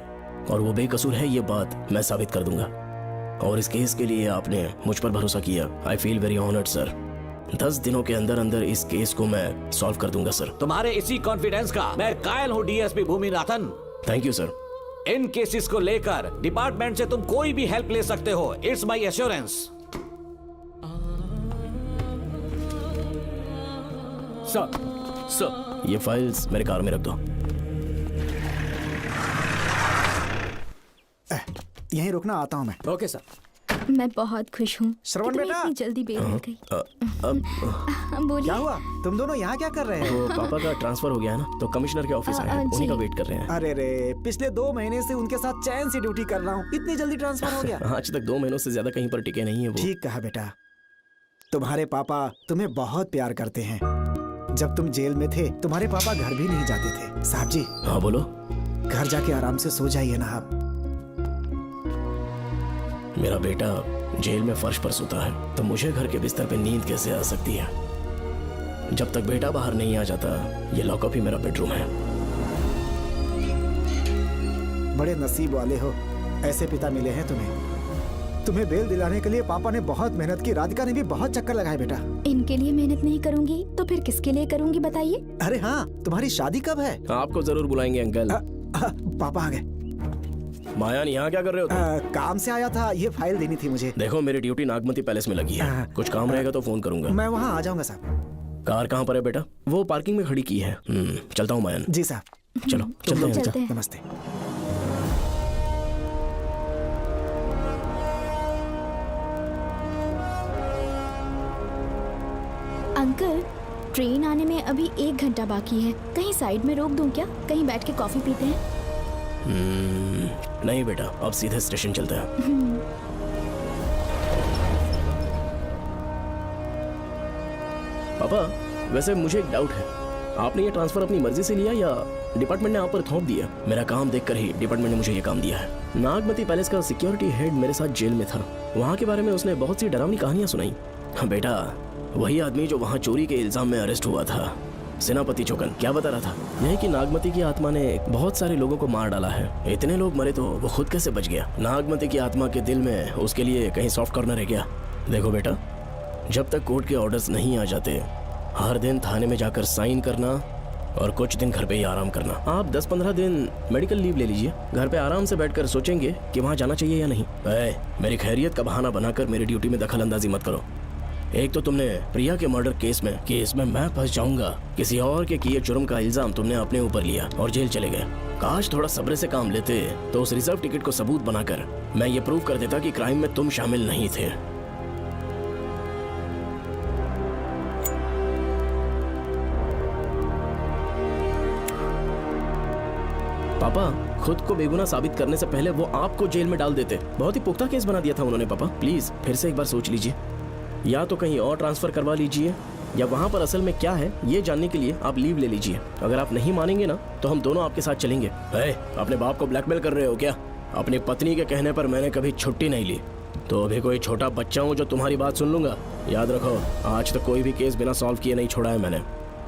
और वो बेकसूर है, ये बात मैं साबित कर दूंगा। और इस केस के लिए आपने मुझ पर भरोसा किया। I feel very honoured sir. 10 दिनों के अंदर अंदर इस केस को मैं सॉल्व कर दूंगा सर। तुम्हारे इसी कॉन्फिडेंस का मैं कायल हूँ DSP Bhuminathan. Thank you sir. In cases को लेकर डिपार्टमेंट से तुम कोई भी हेल्प ले सकते हो। It's my assurance. सर ये फाइल्स मेरे कार में रख दो। यहीं रुकना, आता हूँ मैं। Okay sir. मैं बहुत खुश हूँ। श्रवण कि तुम्हें बेटा। इतनी जल्दी बेल मिल गई। बोलिए। क्या हुआ? तुम दोनों यहाँ क्या कर रहे वो हो? पापा का ट्रांसफर हो गया है ना, तो कमिश्नर के ऑफिस आए हैं, उन्हीं का वेट कर रहे हैं। अरे रे, पिछले 2 महीने से उनके साथ चैन से ड्यूटी कर रहा हूँ, इतनी जल्दी ट्रांसफर हो गया? आज तक 2 महीनों से ज्यादा कहीं पर टिके नहीं है वो। ठीक कहा बेटा। तुम्हारे पापा तुम्हें बहुत प्यार करते हैं। जब तुम जेल में थे तुम्हारे पापा घर भी नहीं जाते थे। साहब जी। हाँ बोलो। घर जाके आराम से सो जाइए ना आप। मेरा बेटा जेल में फर्श पर सोता है तो मुझे घर के बिस्तर पे नींद कैसे आ सकती है? जब तक बेटा बाहर नहीं आ जाता, ये लॉकअप ही मेरा बेडरूम है। बड़े नसीब वाले हो, ऐसे पिता मिले हैं तुम्हें बेल दिलाने के लिए पापा ने बहुत मेहनत की। राधिका ने भी बहुत चक्कर लगाए बेटा। इनके लिए मेहनत नहीं करूंगी तो फिर किसके लिए करूंगी बताइए? अरे हाँ, तुम्हारी शादी कब है? आपको जरूर बुलाएंगे अंकल। पापा आ गए। मायान यहाँ क्या कर रहे हो तुम? काम से आया था, ये फाइल देनी थी मुझे। देखो मेरी ड्यूटी नागमती पैलेस में लगी है, कुछ काम रहेगा तो फोन करूंगा। मैं वहाँ आ जाऊंगा साहब। कार कहाँ पर है बेटा? वो पार्किंग में खड़ी की है। चलता हूँ मायान। जी साहब। चलो चलते हैं। नमस्ते। अंकल, ट्रेन आने में अभी 1 घंटा बाकी है। कहीं साइड में रोक दूं क्या? कहीं बैठ के कॉफी पीते हैं? नहीं बेटा, अब सीधे स्टेशन चलते हैं। पापा वैसे मुझे एक डाउट है, आपने ये ट्रांसफर अपनी मर्जी से लिया या डिपार्टमेंट ने आप पर थोप दिया? मेरा काम देखकर ही डिपार्टमेंट ने मुझे ये काम दिया है। नागमती पैलेस का सिक्योरिटी हेड मेरे साथ जेल में था। वहाँ के बारे में उसने बहुत सी डरावनी कहानियां सुनाई। बेटा वही आदमी जो वहाँ चोरी के इल्जाम में अरेस्ट हुआ था, सेनापति चौकन, क्या बता रहा था? यही कि नागमती की आत्मा ने बहुत सारे लोगों को मार डाला है। इतने लोग मरे तो वो खुद कैसे बच गया? नागमती की आत्मा के दिल में उसके लिए कहीं सॉफ्ट कॉर्नर है क्या? देखो बेटा, जब तक कोर्ट के ऑर्डर्स नहीं आ जाते, हर दिन थाने में जाकर साइन करना और कुछ दिन घर पे ही आराम करना। आप 10-15 दिन मेडिकल लीव ले लीजिए, घर पे आराम से बैठकर सोचेंगे कि वहाँ जाना चाहिए या नहीं। मेरी खैरियत का बहाना बनाकर मेरी ड्यूटी में दखल अंदाजी मत करो। एक तो तुमने प्रिया के मर्डर केस में कि इसमें मैं फंस जाऊंगा, किसी और के किए जुर्म का इल्जाम तुमने अपने ऊपर लिया और जेल चले गए। काश थोड़ा सब्र से काम लेते तो उस रिजर्व टिकट को सबूत बनाकर मैं ये प्रूव कर देता कि क्राइम में तुम शामिल नहीं थे। पापा खुद को बेगुनाह साबित करने से पहले वो आपको जेल में डाल देते। बहुत ही पुख्ता केस बना दिया था उन्होंने। पापा प्लीज फिर से एक बार सोच लीजिए, या तो कहीं और ट्रांसफर करवा लीजिए या वहाँ पर असल में क्या है ये जानने के लिए आप लीव ले लीजिए। अगर आप नहीं मानेंगे ना तो हम दोनों आपके साथ चलेंगे। अपने बाप को ब्लैकमेल कर रहे हो क्या? अपनी पत्नी के कहने पर मैंने कभी छुट्टी नहीं ली, तो अभी कोई छोटा बच्चा हूँ जो तुम्हारी बात सुन लूंगा? याद रखो, आज तक कोई भी केस बिना सॉल्व किए नहीं छोड़ा है मैंने।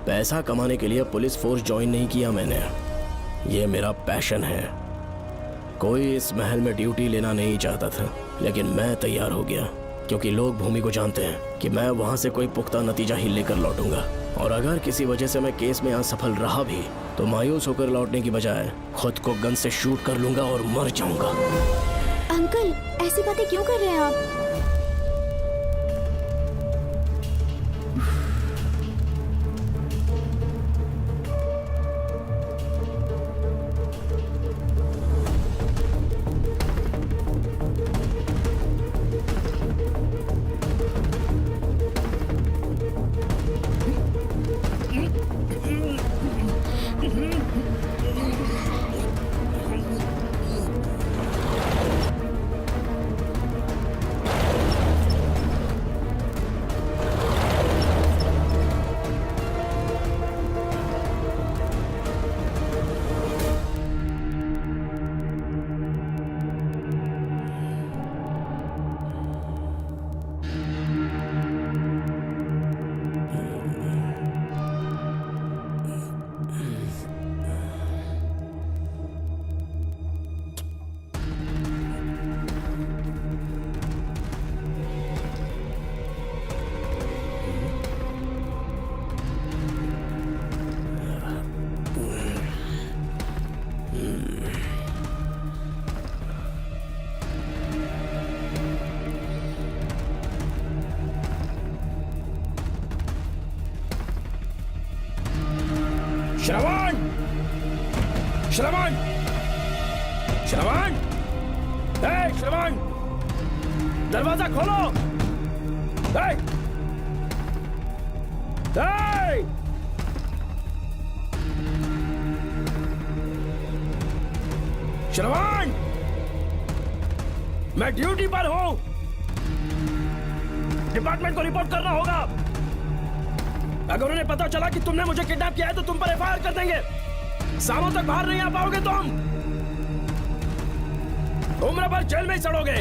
पैसा कमाने के लिए पुलिस फोर्स ज्वाइन नहीं किया मैंने, ये मेरा पैशन है। कोई इस महल में ड्यूटी लेना नहीं चाहता था, लेकिन मैं तैयार हो गया क्योंकि लोग भूमि को जानते हैं कि मैं वहां से कोई पुख्ता नतीजा ही लेकर लौटूंगा। और अगर किसी वजह से मैं केस में असफल रहा भी तो मायूस होकर लौटने की बजाय खुद को गन से शूट कर लूंगा और मर जाऊंगा। अंकल, ऐसी बातें क्यों कर रहे हैं आप? श्रवण, श्रवण, श्रवण, श्रवण, दरवाजा खोलो। श्रवण, मैं ड्यूटी पर हूं। डिपार्टमेंट को रिपोर्ट करना होगा। अगर उन्हें पता चला कि तुमने मुझे किडनैप किया है तो तुम पर एफआईआर कर देंगे। सालों तक बाहर नहीं आ पाओगे तुम। उम्र भर जेल में ही सड़ोगे।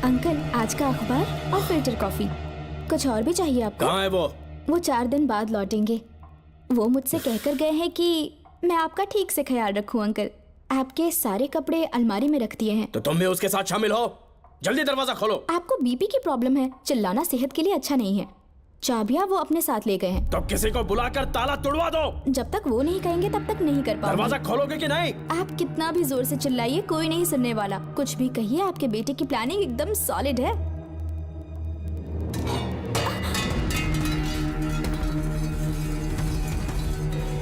अंकल, आज का अखबार और फिल्टर कॉफी। कुछ और भी चाहिए आपको? कहाँ है वो? वो 4 दिन बाद लौटेंगे। वो मुझसे कहकर गए हैं कि मैं आपका ठीक से ख्याल रखूं अंकल। आपके सारे कपड़े अलमारी में रख दिए हैं। तो तुम भी उसके साथ शामिल हो। जल्दी दरवाजा खोलो। आपको बीपी की प्रॉब्लम है, चिल्लाना सेहत के लिए अच्छा नहीं है। चाबियां वो अपने साथ ले गए हैं। तो किसी को बुलाकर ताला तोड़वा दो। जब तक वो नहीं कहेंगे तब तक नहीं कर पाऊंगी। दरवाजा खोलोगे कि नहीं? आप कितना भी जोर से चिल्लाइए, कोई नहीं सुनने वाला। कुछ भी कहिए, आपके बेटे की प्लानिंग एकदम सॉलिड है।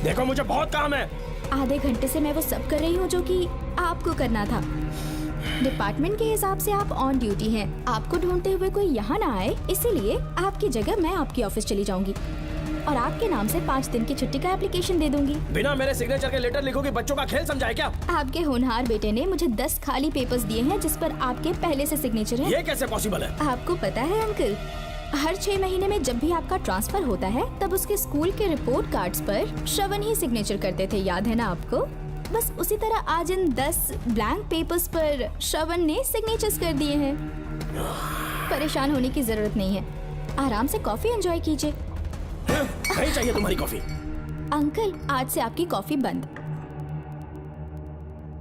देखो, मुझे बहुत काम है। आधे घंटे से मैं वो सब कर रही हूँ जो कि आपको करना था। डिपार्टमेंट के हिसाब से आप ऑन ड्यूटी हैं। आपको ढूंढते हुए कोई यहाँ ना आए, इसीलिए आपकी जगह मैं आपकी ऑफिस चली जाऊंगी और आपके नाम से 5 दिन की छुट्टी का एप्लीकेशन दे दूंगी। बिना मेरे सिग्नेचर के लेटर लिखोगे? बच्चों का खेल समझा है क्या? आपके होनहार बेटे ने मुझे 10 खाली पेपर्स दिए हैं जिस पर आपके पहले से सिग्नेचर है। ये कैसे पॉसिबल है? आपको पता है अंकल, हर 6 महीने में जब भी आपका ट्रांसफर होता है तब उसके स्कूल के रिपोर्ट कार्ड्स पर श्रवण ही सिग्नेचर करते थे, याद है ना आपको? बस उसी तरह आज इन 10 ब्लैंक पेपर्स पर श्रवण ने सिग्नेचर्स कर दिए हैं। परेशान होने की जरूरत नहीं है, आराम से कॉफी एंजॉय कीजिए। नहीं चाहिए तुम्हारी कॉफी। अंकल, आज से आपकी कॉफी बंद।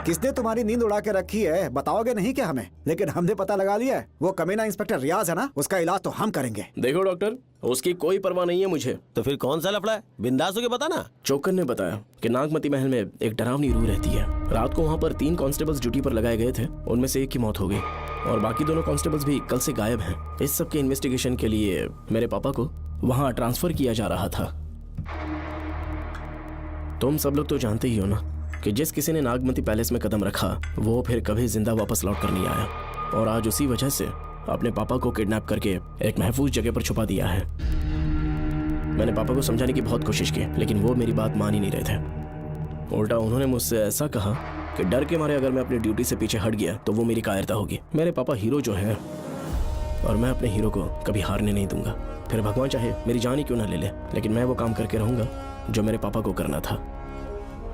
किसने तुम्हारी नींद उड़ा के रखी है? बताओगे नहीं क्या हमें? लेकिन हमने पता लगा लिया है। वो कमीना इंस्पेक्टर रियाज है ना, उसका इलाज तो हम करेंगे। देखो डॉक्टर, उसकी कोई परवाह नहीं है मुझे। तो फिर कौन सा लफड़ा है? बिंदास होके बता ना। चोकर ने बताया कि नागमती महल में एक डरावनी रूह रहती है। रात को वहाँ पर 3 कांस्टेबल्स ड्यूटी पर लगाए गए थे। उनमें से एक की मौत हो गई और बाकी दोनों कांस्टेबल्स भी कल से गायब हैं। इस सब के इन्वेस्टिगेशन के लिए मेरे पापा को वहाँ ट्रांसफर किया जा रहा था। तुम सब लोग तो जानते ही हो ना कि जिस किसी ने नागमती पैलेस में कदम रखा वो फिर कभी जिंदा वापस लौट कर नहीं आया। और आज उसी वजह से अपने पापा को किडनैप करके एक महफूज जगह पर छुपा दिया है। मैंने पापा को समझाने की बहुत कोशिश की, लेकिन वो मेरी बात मान ही नहीं रहे थे। उल्टा उन्होंने मुझसे ऐसा कहा कि डर के मारे अगर मैं अपनी ड्यूटी से पीछे हट गया तो वो मेरी कायरता होगी। मेरे पापा हीरो जो है और मैं अपने हीरो को कभी हारने नहीं दूंगा। फिर भगवान चाहे मेरी जान ही क्यों ना ले ले, लेकिन मैं वो काम करके रहूंगा जो मेरे पापा को करना था।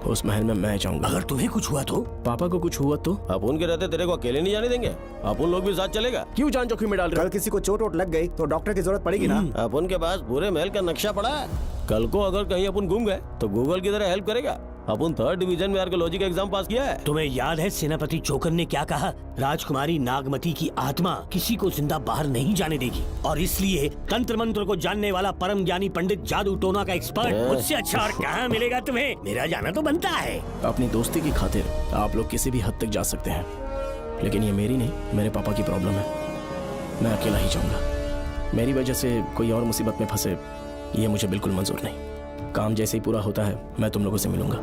उस महल में मैं जाऊंगा। अगर तुम्हें कुछ हुआ तो? पापा को कुछ हुआ तो? अपन के रहते तेरे को अकेले नहीं जाने देंगे। अपन लोग भी साथ चलेगा। क्यों जान जोखिम में डाल रहे? कल किसी को चोट वोट लग गई तो डॉक्टर की जरूरत पड़ेगी ना। अपन के पास पूरे महल का नक्शा पड़ा है। कल को अगर कहीं अपन घूम गए तो गूगल की तरह हेल्प करेगा। अपन 3rd डिवीजन में आर्कियोलॉजी का एग्जाम पास किया है। तुम्हें याद है सेनापति चोकर ने क्या कहा? राजकुमारी नागमती की आत्मा किसी को जिंदा बाहर नहीं जाने देगी और इसलिए तंत्र मंत्र को जानने वाला परम ज्ञानी पंडित जादू टोना का एक्सपर्ट मुझसे अच्छा और कहाँ मिलेगा तुम्हें? मेरा जाना तो बनता है। अपनी दोस्ती की खातिर आप लोग किसी भी हद तक जा सकते हैं, लेकिन ये मेरी नहीं, मेरे पापा की प्रॉब्लम है। मैं अकेला ही जाऊंगा। मेरी वजह से कोई और मुसीबत में फंसे ये मुझे बिल्कुल मंजूर नहीं। काम जैसे ही पूरा होता है मैं तुम लोगों से मिलूंगा।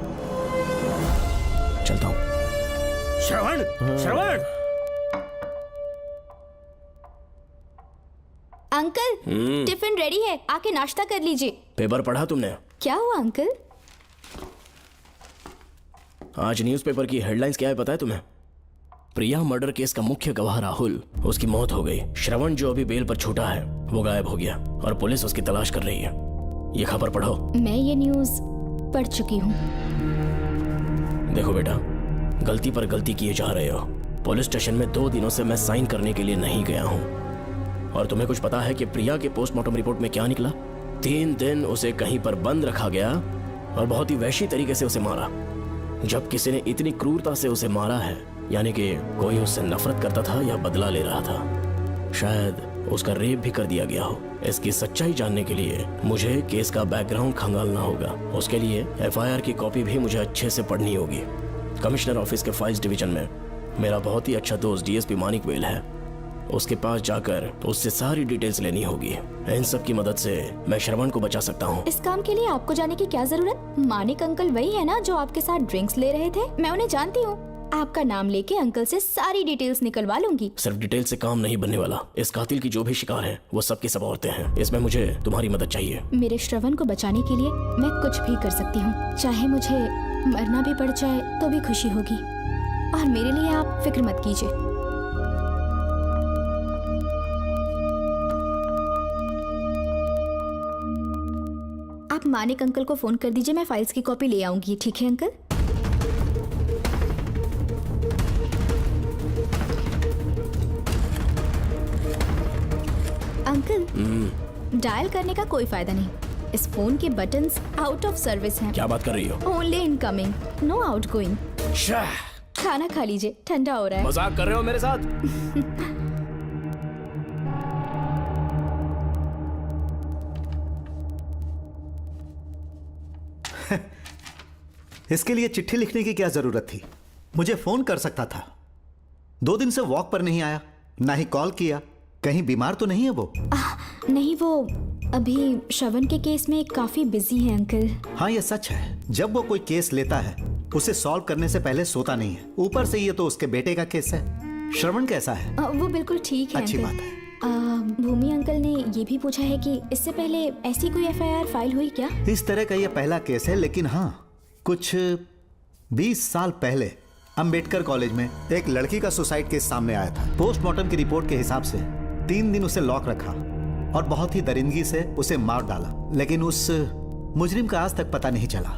चलता हूँ। श्रवण, श्रवण। अंकल, टिफिन रेडी है, आके नाश्ता कर लीजिए। पेपर पढ़ा तुमने? क्या हुआ अंकल? आज न्यूज़पेपर की हेडलाइंस क्या है पता है तुम्हें? प्रिया मर्डर केस का मुख्य गवाह राहुल, उसकी मौत हो गई। श्रवण जो अभी बेल पर छूटा है वो गायब हो गया और पुलिस उसकी तलाश कर रही है। ये खबर पढ़ो। मैं ये न्यूज़ पढ़ चुकी हूँ। देखो बेटा, गलती पर गलती किए जा रहे हो। पुलिस स्टेशन में 2 दिनों से मैं साइन करने के लिए नहीं गया हूँ। और तुम्हें कुछ पता है कि प्रिया के पोस्टमार्टम रिपोर्ट में क्या निकला? 3 दिन उसे कहीं पर बंद रखा गया और बहुत ही वैश्य तरीके से उसे मारा। जब किसी ने इतनी क्रूरता से उसे मारा है, यानी कि कोई उससे नफरत करता था या बदला ले रहा था। शायद उसका रेप भी कर दिया गया हो। इसकी सच्चाई जानने के लिए मुझे केस का बैकग्राउंड खंगालना होगा। उसके लिए एफआईआर की कॉपी भी मुझे अच्छे से पढ़नी होगी। कमिश्नर ऑफिस के फाइल्स डिवीजन में मेरा बहुत ही अच्छा दोस्त डीएसपी मानिक वेल है। उसके पास जाकर उससे सारी डिटेल्स लेनी होगी। इन सब की मदद से मैं श्रवण को बचा सकता हूँ। इस काम के लिए आपको जाने की क्या जरूरत? मानिक अंकल वही है ना जो आपके साथ ड्रिंक्स ले रहे थे? मैं उन्हें जानती हूँ। आपका नाम लेके अंकल से सारी डिटेल्स निकलवा लूंगी। सिर्फ डिटेल से काम नहीं बनने वाला। इस कातिल की जो भी शिकार है वो सबकी सब औरतें हैं। इसमें मुझे तुम्हारी मदद चाहिए। मेरे श्रवण को बचाने के लिए मैं कुछ भी कर सकती हूँ। चाहे मुझे मरना भी पड़ जाए तो भी खुशी होगी। और मेरे लिए आप फिक्र मत कीजिए। आप मानिक अंकल को फोन कर दीजिए, मैं फाइल्स की कॉपी ले आऊंगी। ठीक है अंकल? अंकल, डायल करने का कोई फायदा नहीं। इस फोन के बटन्स आउट ऑफ सर्विस हैं। क्या बात कर रही हो? Only incoming, no outgoing. खाना खा लीजिए, ठंडा हो रहा है। मजाक कर रहे हो मेरे साथ? इसके लिए चिट्ठी लिखने की क्या जरूरत थी? मुझे फोन कर सकता था। 2 दिन से वॉक पर नहीं आया, ना ही कॉल किया। कहीं बीमार तो नहीं है वो? नहीं, वो अभी श्रवण के केस में काफी बिजी है अंकल। हाँ, ये सच है। जब वो कोई केस लेता है उसे सॉल्व करने से पहले सोता नहीं है। ऊपर से ये तो उसके बेटे का केस है। श्रवण कैसा है? वो बिल्कुल ठीक है। अच्छी अंकल। बात है। भूमि अंकल ने ये भी पूछा है कि इससे पहले ऐसी कोई FIR फाइल हुई क्या? इस तरह का ये पहला केस है, लेकिन हाँ, कुछ 20 साल पहले अंबेडकर कॉलेज में एक लड़की का सुसाइड केस सामने आया था। पोस्टमार्टम की रिपोर्ट के हिसाब से 3 दिन उसे लॉक रखा और बहुत ही दरिंदगी से उसे मार डाला। लेकिन उस मुजरिम का आज तक पता नहीं चला।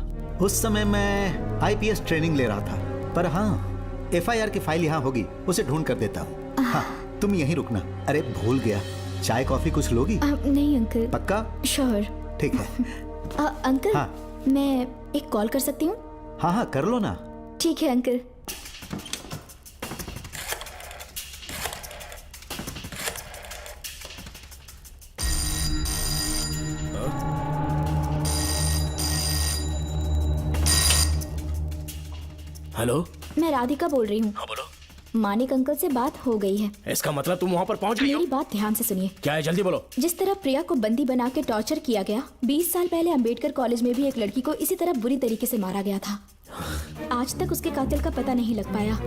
उस समय मैं IPS ट्रेनिंग ले रहा था। पर हाँ, FIR की फाइल यहाँ होगी, उसे ढूंढ कर देता हूँ। हाँ, तुम यहीं रुकना। अरे भूल गया, चाय कॉफी कुछ लोगी? नहीं अंकल। पक्का? श्योर। ठीक है। अंकल, हाँ। मैं एक कॉल कर सकती हूँ? हाँ हाँ, कर लो ना। ठीक है अंकल। हेलो, मैं राधिका बोल रही हूँ। हाँ बोलो। मानिक अंकल से बात हो गई है। इसका मतलब तुम वहाँ पर पहुँच गई हो? मेरी बात ध्यान से सुनिए। क्या है, जल्दी बोलो। जिस तरह प्रिया को बंदी बना के टॉर्चर किया गया, 20 साल पहले अंबेडकर कॉलेज में भी एक लड़की को इसी तरह बुरी तरीके से मारा गया था। आज तक उसके कातिल का पता नहीं लग पाया।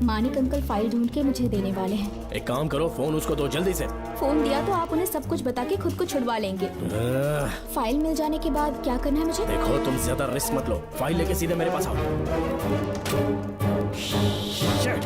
मानिक अंकल फाइल ढूंढ के मुझे देने वाले हैं। एक काम करो, फोन उसको दो जल्दी से। फोन दिया तो आप उन्हें सब कुछ बता के खुद को छुड़वा लेंगे। फाइल मिल जाने के बाद क्या करना है मुझे? देखो, तुम ज्यादा रिस्क मत लो। फाइल लेके सीधे मेरे पास आओ। Shit.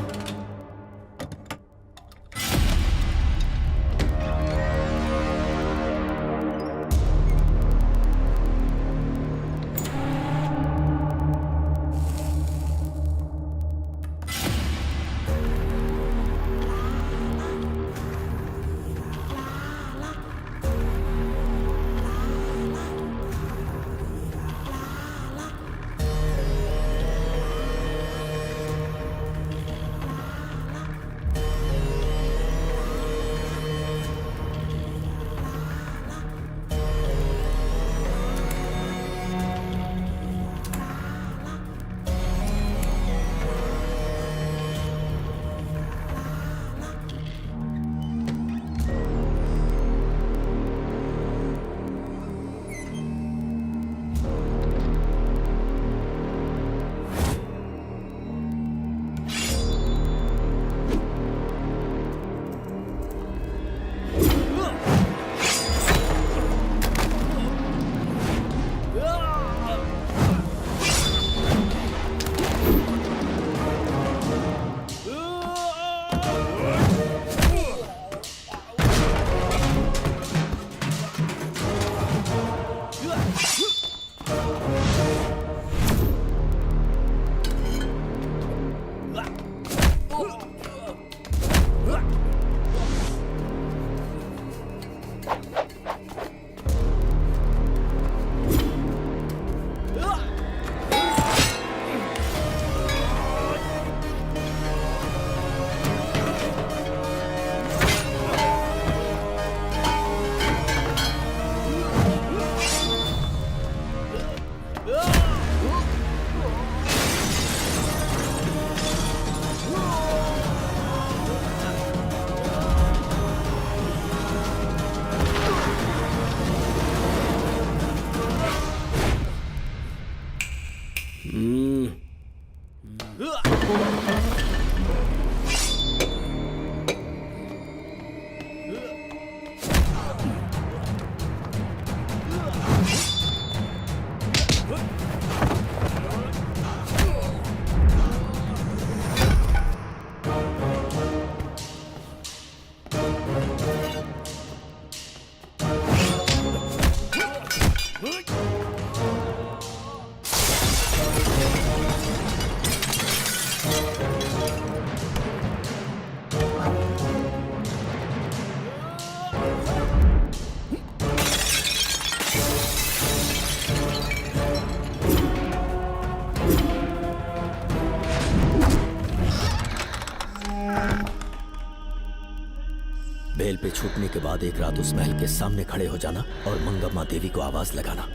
जेल पे छूटने के बाद एक रात उस महल के सामने खड़े हो जाना और मंगम्मा देवी को आवाज लगाना।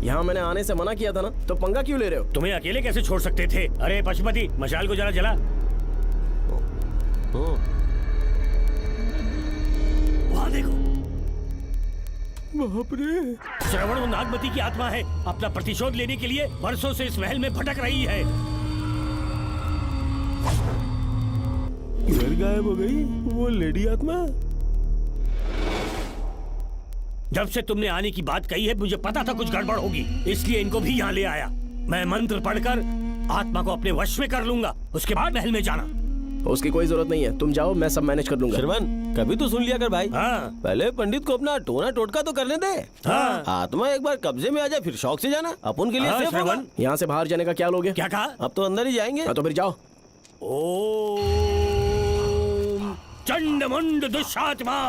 यहाँ मैंने आने से मना किया था ना, तो पंगा क्यों ले रहे हो? तुम्हें अकेले कैसे छोड़ सकते थे? अरे पशुपति, मशाल को जरा जला। वहाँ देखो। बाप रे! श्रवण वो नागमती की आत्मा है, अपना प्रतिशोध लेने के लिए वर्षों से इस महल में भटक रही है। घर गायब हो गई वो लेडी आत्मा। जब से तुमने आने की बात कही है मुझे पता था कुछ गड़बड़ होगी, इसलिए इनको भी यहाँ ले आया। मैं मंत्र पढ़कर आत्मा को अपने वश में कर लूंगा, उसके बाद महल में जाना। उसकी कोई जरूरत नहीं है, तुम जाओ, मैं सब मैनेज कर लूंगा। श्रवण, कभी तो सुन लिया कर भाई। हाँ। पहले पंडित को अपना टोना टोटका तो करने दे। हाँ। आत्मा एक बार कब्जे में आ जाए फिर शौक से जाना, अपन के लिए हाँ, सेफ होगा। श्रवण। यहाँ से बाहर जाने का क्या लोगे? क्या कहा? अब तो अंदर ही जाएंगे। तो फिर जाओ। ओम चंड मुंड दुष्टात्मा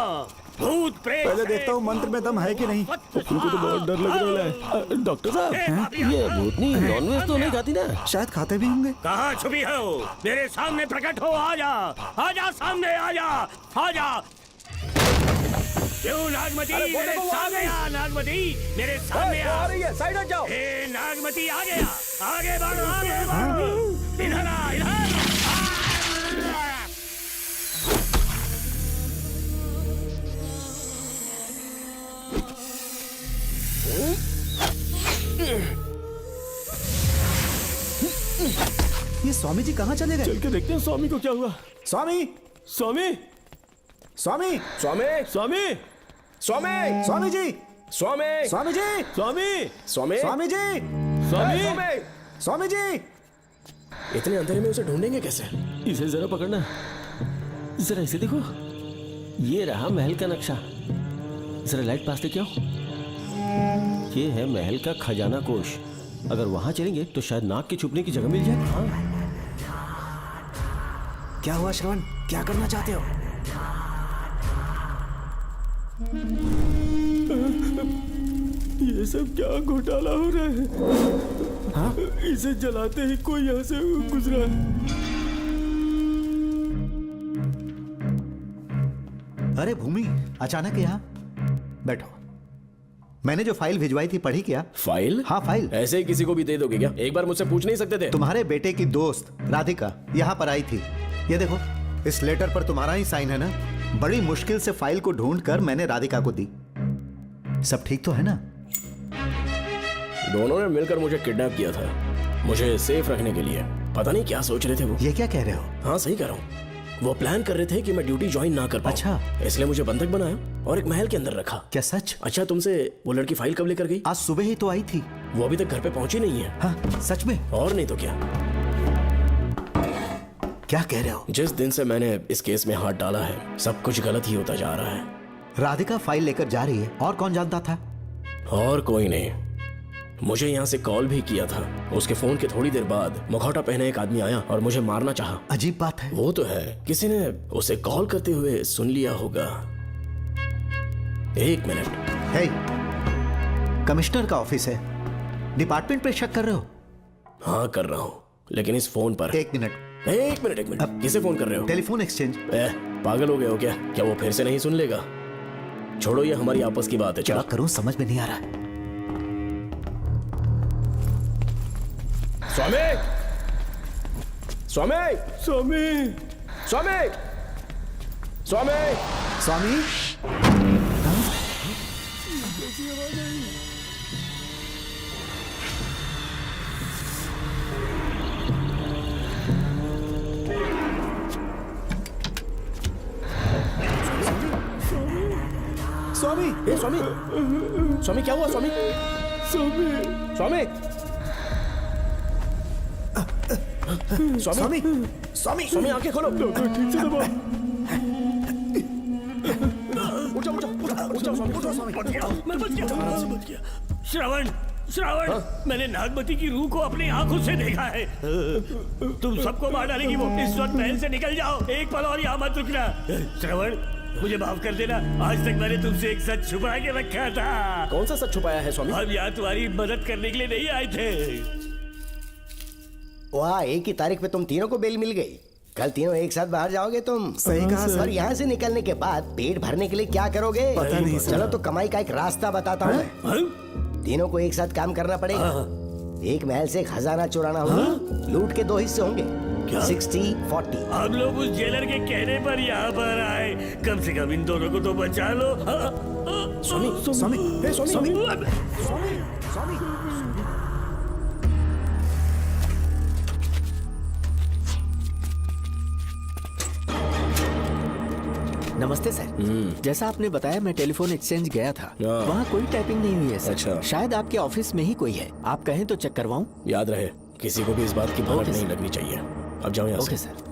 भूत प्रेत। पहले देखता हूँ मंत्र में दम है कि नहीं। उनको तो बहुत डर लग रहा है। डॉक्टर साहब, ये भूतनी नॉनवेज तो नहीं खाती ना? शायद खाते भी होंगे। कहाँ छुपी हो? मेरे सामने प्रकट हो, आजा, आजा सामने, आजा, आजा। क्यों नागमती मेरे सामने आ, नागमती मेरे सामने आ। साइड हट जाओ। हे नागमती आगे आ, आगे बढ़, आगे बढ़। इधर आ, इधर। ये स्वामी जी कहाँ चले गए? चल के देखते हैं स्वामी को क्या हुआ। स्वामी, स्वामी, स्वामी, स्वामी, स्वामी, स्वामी, स्वामी जी, स्वामी, स्वामी जी, स्वामी, स्वामी, स्वामी जी, स्वामी, स्वामी जी। इतने अंधेरे में उसे ढूंढेंगे कैसे? इसे जरा पकड़ना, जरा इसे देखो, ये रहा महल का नक्शा। जरा लाइट पास लेके आओ। ये है महल का खजाना कोष। अगर वहां चलेंगे तो शायद नाग के छुपने की जगह मिल जाए। हाँ। क्या हुआ श्रवण, क्या करना चाहते हो? ये सब क्या घोटाला हो रहा है? हाँ? इसे जलाते ही कोई यहाँ से गुजरा। अरे भूमि, अचानक यहाँ? बैठो। मैंने जो फाइल भिजवाई थी पढ़ी क्या? फाइल? हाँ फाइल। ऐसे ही किसी को भी दे दोगे क्या? एक बार मुझसे पूछ नहीं सकते थे? तुम्हारे बेटे की दोस्त राधिका यहाँ पर आई थी। ये देखो, इस लेटर पर तुम्हारा ही साइन है ना? बड़ी मुश्किल से फाइल को ढूंढकर मैंने राधिका को दी। सब ठीक तो है ना? दोनों ने मिलकर मुझे किडनैप किया था, मुझे सेफ रखने के लिए। पता नहीं क्या सोच रहे थे वो। ये क्या कह रहे हो? हाँ सही कह रहा हूँ। वो प्लान कर रहे थे कि मैं ड्यूटी ज्वाइन ना कर पाऊं। अच्छा। इसलिए मुझे बंधक बनाया और एक महल के अंदर रखा। क्या सच? अच्छा, तुमसे वो लड़की फाइल कब लेकर गई? आज सुबह ही तो आई थी। वो अभी तक घर पे पहुंची नहीं है। हाँ सच में? और नहीं तो क्या। क्या कह रहे हो? जिस दिन से मैंने इस केस में हाथ डाला है सब कुछ गलत ही होता जा रहा है। राधिका फाइल लेकर जा रही है, और कौन जानता था? और कोई नहीं। मुझे यहाँ से कॉल भी किया था। उसके फोन के थोड़ी देर बाद मुखौटा पहने एक आदमी आया और मुझे मारना चाहा। अजीब बात है। वो तो है, किसी ने उसे कॉल करते हुए सुन लिया होगा। एक मिनट। हे, कमिश्नर का ऑफिस है, डिपार्टमेंट पे शक कर रहे हो? हाँ कर रहा हूँ, लेकिन इस फोन पर। एक मिनट, एक मिनट। अब किसे फोन कर रहे हो? Telephone exchange. पागल हो गए हो क्या? क्या वो फिर से नहीं सुन लेगा? छोड़ो, ये हमारी आपस की बात है। क्या करूं समझ में नहीं आ रहा है। स्वामी, स्वामी, स्वामी, स्वामी, स्वामी, स्वामी। स्वामी, ए स्वामी, स्वामी क्या हुआ स्वामी? स्वामी, स्वामी, स्वामी, स्वामी, स्वामी आंखें खोलो। ठीक से दबाओ। मैं बच गया। श्रवण, श्रवण, मैंने नागमती की रूह को अपनी आंखों से देखा है। तुम सबको मार डालेगी वो। इस वक्त महल से निकल जाओ, एक पल और यहाँ मत रुकना। श्रवण, मुझे माफ कर देना, आज तक मैंने तुमसे एक सच छुपा के रखा था। कौन सा सच छुपाया है स्वामी? हम यहाँ तुम्हारी मदद करने के लिए नहीं आए थे। वाह, एक ही तारीख पे तुम तीनों को बेल मिल गई। कल तीनों एक साथ बाहर जाओगे तुम। सही कहा सर। और यहाँ से निकलने के बाद पेट भरने के लिए क्या करोगे? पता नहीं सर। चलो तो कमाई का एक रास्ता बताता हूँ मैं। तीनों को एक साथ काम करना पड़ेगा। एक महल से खजाना चुराना होगा। लूट के 2 हिस्से होंगे, 60-40। हम लोग उस जेलर के कहने पर यहाँ पर आए, कम से कम इन दोनों को तो बचा लो। स्वामी, स्वामी, हे स्वामी, स्वामी, स्वामी। नमस्ते सर। जैसा आपने बताया, मैं टेलीफोन एक्सचेंज गया था। हाँ। वहाँ कोई टाइपिंग नहीं हुई है सर। अच्छा। शायद आपके ऑफिस में ही कोई है। आप कहें तो चेक करवाऊं? याद रहे, किसी को भी इस बात की भनक नहीं लगनी चाहिए। अब जाओ यहाँ ओके से। सर।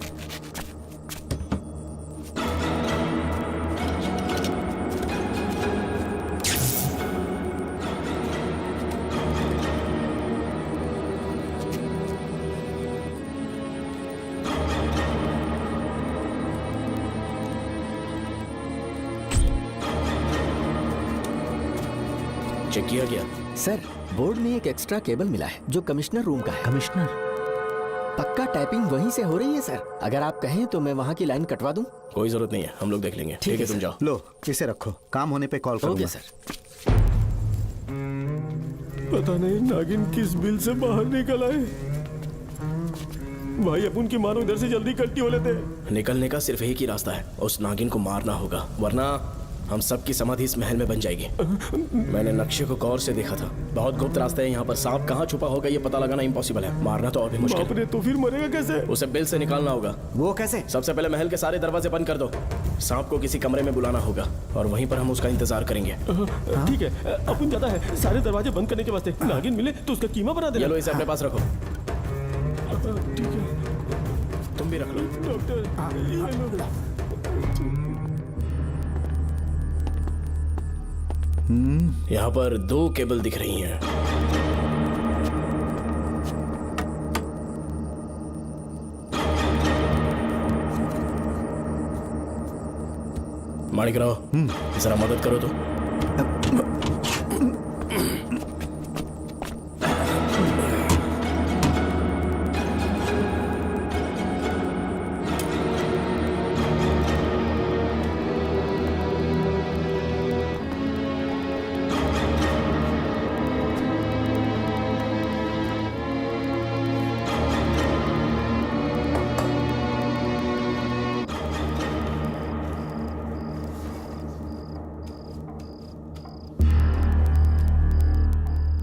चेक किया गया? सर, बोर्ड में एक एक्स्ट्रा केबल मिला है जो कमिश्नर रूम का है। कमिश्नर? पक्का टाइपिंग वहीं से हो रही है सर। अगर आप कहें तो मैं वहाँ की लाइन कटवा दूं? कोई जरूरत नहीं है, हम लोग देख लेंगे। ठीक है, तुम जाओ। लो, इसे रखो, काम होने पे कॉल करूंगा। Okay sir. पता नहीं नागिन किस बिल से बाहर निकल आए। भाई अपन की मानो इधर से जल्दी इकट्ठी हो लेते। निकलने का सिर्फ एक ही रास्ता है, उस नागिन को मारना होगा, वरना हम सबकी समाधि इस महल में बन जाएगी। मैंने नक्शे को गौर से देखा था, बहुत गुप्त रास्ता है यहाँ पर। सांप कहाँ छुपा होगा ये पता लगाना इम्पॉसिबल है, मारना तो और भी मुश्किल है। तो फिर मरेगा कैसे? उसे बिल से निकालना होगा। वो कैसे? सबसे पहले महल के सारे दरवाजे बंद कर दो। सांप को किसी कमरे में बुलाना होगा और वहीं पर हम उसका इंतजार करेंगे। ठीक है, अपन ज्यादा है, सारे दरवाजे बंद करने के वास्ते नागिन मिले तो उसका कीमा बना देना। ये लो, इसे अपने पास रखो। ठीक है, तुम भी रख लो। डॉक्टर। यहाँ पर 2 केबल दिख रही हैं। माणिकराव, जरा मदद करो तो।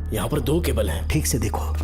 यहाँ पर 2 केबल हैं। ठीक से देखो।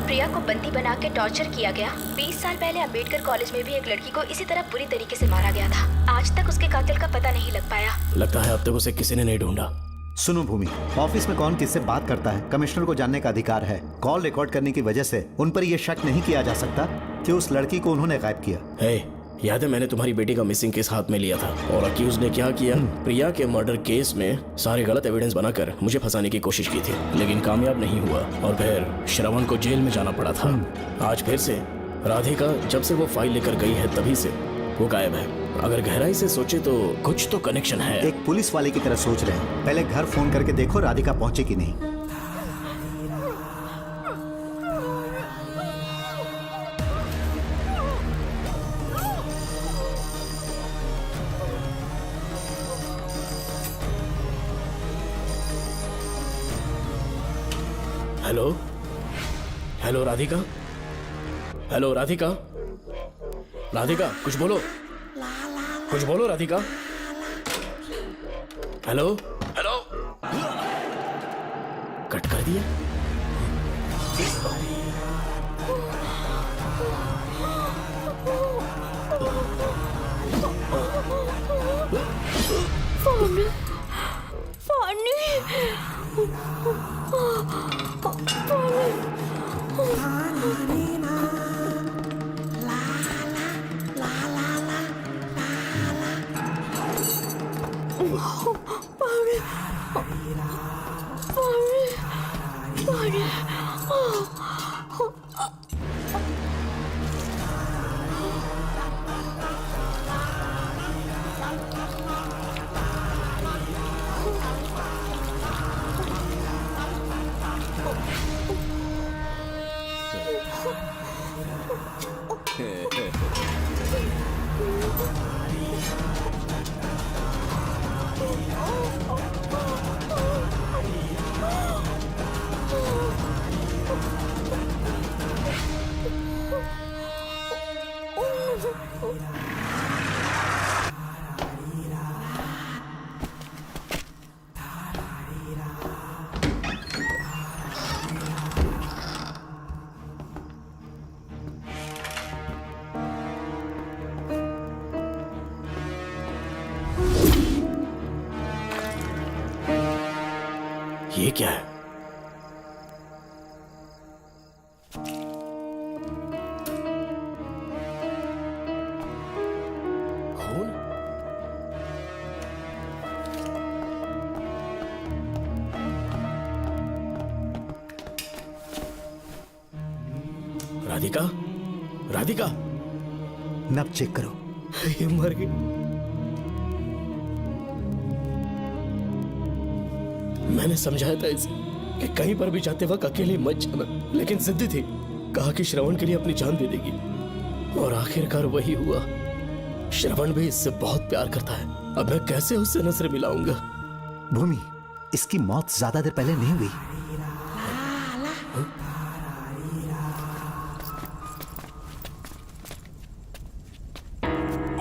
प्रिया को बंदी बना के टॉर्चर किया गया। 20 साल पहले अंबेडकर कॉलेज में भी एक लड़की को इसी तरह बुरी तरीके से मारा गया था। आज तक उसके कातिल का पता नहीं लग पाया। लगता है अब तक उसे किसी ने नहीं ढूंढा। सुनो भूमि, ऑफिस में कौन किससे बात करता है कमिश्नर को जानने का अधिकार है। कॉल रिकॉर्ड करने की वजह से उन पर यह शक नहीं किया जा सकता कि उस लड़की को उन्होंने गायब किया। याद है मैंने तुम्हारी बेटी का मिसिंग केस हाथ में लिया था और अक्यूज ने क्या किया? प्रिया के मर्डर केस में सारे गलत एविडेंस बनाकर मुझे फंसाने की कोशिश की थी, लेकिन कामयाब नहीं हुआ और फिर श्रवण को जेल में जाना पड़ा था। आज फिर से राधिका जब से वो फाइल लेकर गई है तभी से वो गायब है। अगर गहराई से सोचे तो कुछ तो कनेक्शन है। एक पुलिस वाले की तरह सोच रहे हैं। पहले घर फोन करके देखो राधिका पहुंचे कि नहीं। Hello hello Radhika, hello Radhika, Radhika कुछ बोलो, कुछ बोलो राधिका। हेलो हेलो, कट कर दिया। पानी पानी ये क्या है? खून? राधिका, राधिका, नब चेक करो। ये मर गई। मैंने समझाया था इसे कि कहीं पर भी जाते वक्त अकेले मत जाना, लेकिन जिद्दी थी। कहा कि श्रवण के लिए अपनी जान दे देगी, और आखिरकार वही हुआ। श्रवण भी इससे बहुत प्यार करता है। अब मैं कैसे उससे नजर मिलाऊंगा? भूमि, इसकी मौत ज्यादा देर पहले नहीं हुई।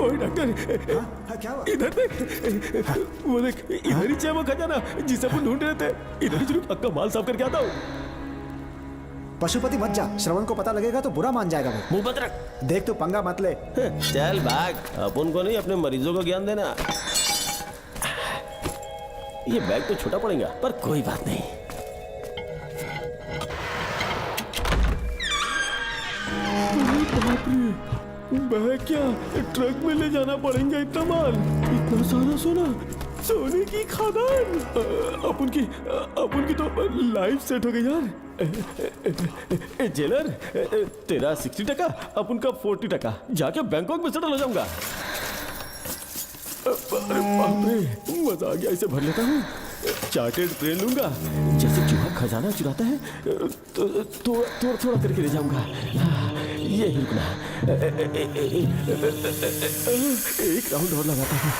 ओए डॉक्टर, क्या हुआ? इधर देख, वो देख, इधर ही है वो खजाना जिसे अपन ढूंढ रहे थे। इधर ही चलो, पक्का माल साफ करके आता हूँ। पशुपति मत जा, श्रवण को पता लगेगा तो बुरा मान जाएगा वो। मुंह बंद रख। देख तू पंगा मत ले। चल भाग, अपन को नहीं अपने मरीजों को ज्ञान देना। ये बैग तो छोटा पड़ेगा, पर कोई बात नहीं। बैग क्या ट्रक में ले जाना पड़ेगा? इतना माल, इतना सारा सोना, सोने की खदान। अपन की तो लाइफ सेट हो गई यार। जेलर, तेरा 60%, अपन का 40%। जाके बैंकॉक में सेटल हो जाऊंगा। अरे बाप रे, मजा आ गया। इसे भर लेता हूँ। चार्टेड ट्रेन लूंगा, जैसे चूहा खजाना चुराता है तो थोड़ा थोड़ा करके ले जाऊंगा। ये ही रुकना। एक राउंड और लगाता हूँ।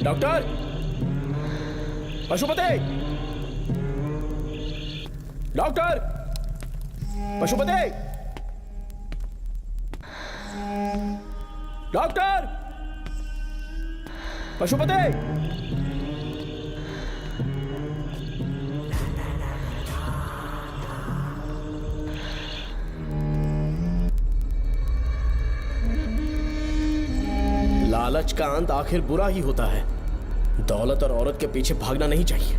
Doctor, Pashupati, doctor, Pashupati, doctor, Pashupati. लालच का अंत आखिर बुरा ही होता है। दौलत और औरत के पीछे भागना नहीं चाहिए।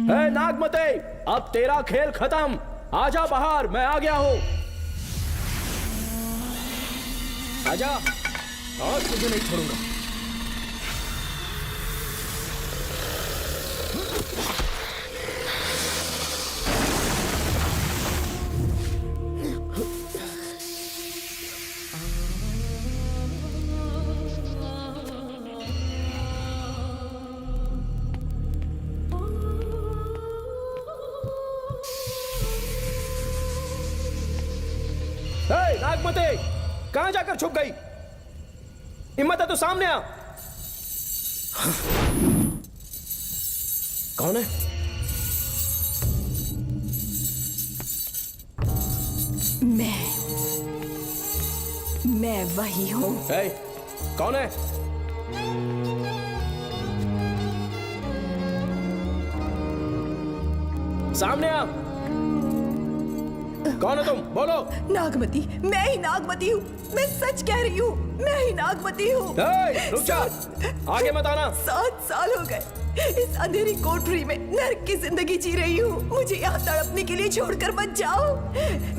हे नागमते, अब तेरा खेल खत्म। आजा बाहर, मैं आ गया हूं। आजा, और तुझे नहीं छोड़ूंगा। नागमते, कहां जाकर छुप गई? हिम्मत है तो सामने आ। कौन है? मैं वही हूँ। कौन है? सामने आ। कौन है तुम? बोलो। नागमती, मैं ही नागमती हूँ। मैं सच कह रही हूँ, मैं ही नागमती हूँ। रुक जा, आगे मत आना। 7 साल हो गए इस अंधेरी कोठरी में नर्क की जिंदगी जी रही हूँ। मुझे यहाँ तड़पने के लिए छोड़कर मत जाओ।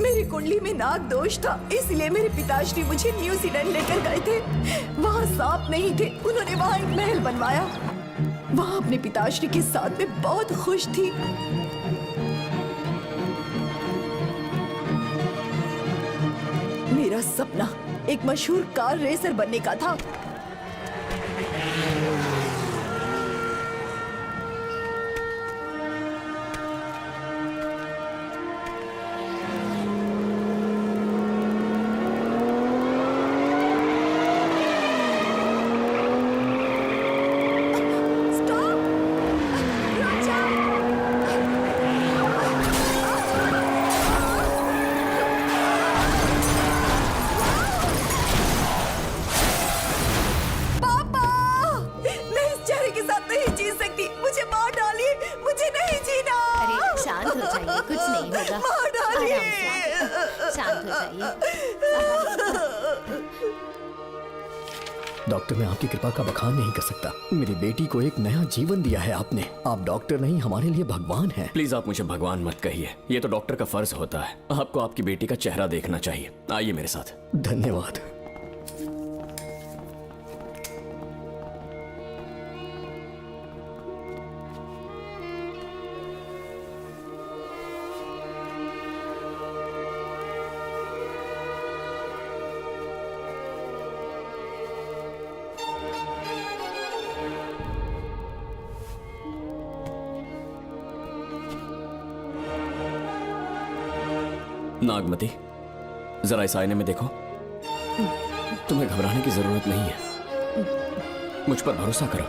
मेरी कुंडली में नाग दोष था, इसलिए मेरे पिताश्री मुझे न्यूजीलैंड लेकर गए थे। वहाँ सांप नहीं थे, उन्होंने वहाँ एक महल बनवाया। वहाँ अपने पिताश्री के साथ में बहुत खुश थी। मेरा सपना एक मशहूर कार रेसर बनने का था। डॉक्टर, मैं आपकी कृपा का बखान नहीं कर सकता। मेरी बेटी को एक नया जीवन दिया है आपने। आप डॉक्टर नहीं, हमारे लिए भगवान हैं। प्लीज आप मुझे भगवान मत कहिए, ये तो डॉक्टर का फर्ज होता है। आपको आपकी बेटी का चेहरा देखना चाहिए। आइए मेरे साथ। धन्यवाद। नागमती, जरा इस आईने में देखो। तुम्हें घबराने की जरूरत नहीं है, मुझ पर भरोसा करो।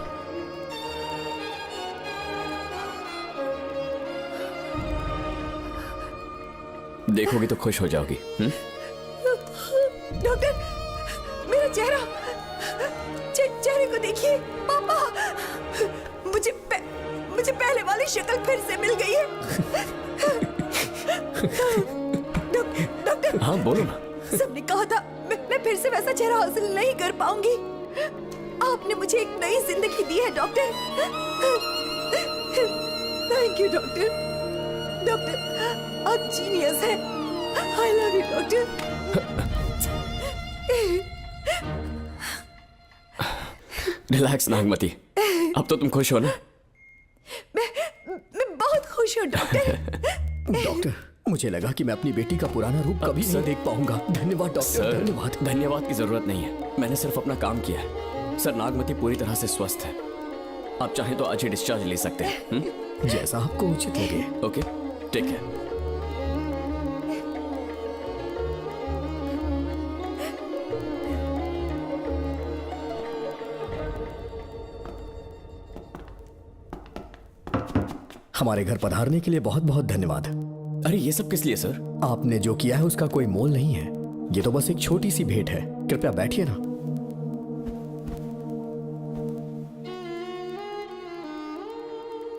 देखोगी तो खुश हो जाओगी। डॉक्टर, मेरा चेहरा, चेहरे को देखिए। पापा, मुझे पहले वाली शक्ल फिर से मिल गई है। डॉक्टर, हाँ बोलो ना। सबने कहा था मैं फिर से वैसा चेहरा हासिल नहीं कर पाऊंगी। आपने मुझे एक नई जिंदगी दी है doctor. Thank you doctor. Doctor, आप जीनियस हैं। I love you doctor. Relax Nagmati, अब तो तुम खुश हो ना? मैं बहुत खुश हूँ डॉक्टर। डॉक्टर, मुझे लगा कि मैं अपनी बेटी का पुराना रूप कभी नहीं देख पाऊंगा। धन्यवाद डॉक्टर, धन्यवाद। धन्यवाद की जरूरत नहीं है, मैंने सिर्फ अपना काम किया है। सर, नागमती पूरी तरह से स्वस्थ है। आप चाहें तो आज ही डिस्चार्ज ले सकते हैं। जैसा आपको उचित लगे। Okay, take care. हमारे घर पधारने के लिए बहुत बहुत धन्यवाद। अरे ये सब किस लिए सर? आपने जो किया है उसका कोई मोल नहीं है। ये तो बस एक छोटी सी भेंट है। कृपया बैठिए ना।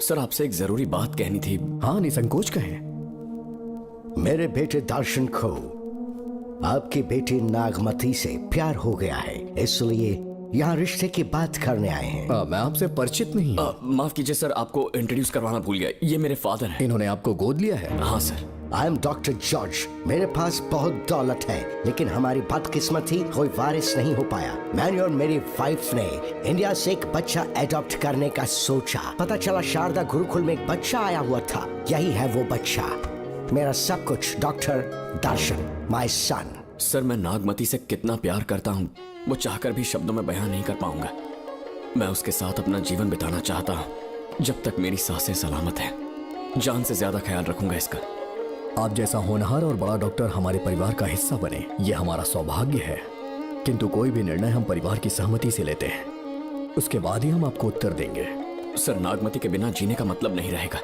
सर, आपसे एक जरूरी बात कहनी थी। हाँ, निसंकोच कहें। मेरे बेटे दर्शन को आपकी बेटी नागमती से प्यार हो गया है, इसलिए यहाँ रिश्ते की बात करने आए हैं। मैं आपसे परिचित नहीं हूँ। माफ कीजिए सर, आपको इंट्रोड्यूस करवाना भूल गया। ये मेरे फादर हैं। इन्होंने आपको गोद लिया है? हाँ sir. I am doctor George. मेरे पास बहुत दौलत है, लेकिन हमारी बदकिस्मत थी, कोई वारिस नहीं हो पाया। मैंने और मेरी वाइफ ने इंडिया से एक बच्चा एडॉप्ट करने का सोचा। पता चला शारदा गुरुकुल में एक बच्चा आया हुआ था। यही है वो बच्चा, मेरा सब कुछ। Doctor Darshan, my son. Sir, मैं नागमती से कितना प्यार करता हूँ वो चाहकर भी शब्दों में बयान नहीं कर पाऊंगा। मैं उसके साथ अपना जीवन बिताना चाहता हूँ जब तक मेरी सांसें सलामत हैं। जान से ज्यादा ख्याल रखूंगा इसका। आप जैसा होनहार और बड़ा डॉक्टर हमारे परिवार का हिस्सा बने, ये हमारा सौभाग्य है। किंतु कोई भी निर्णय हम परिवार की सहमति से लेते हैं, उसके बाद ही हम आपको उत्तर देंगे। सर, नागमती के बिना जीने का मतलब नहीं रहेगा।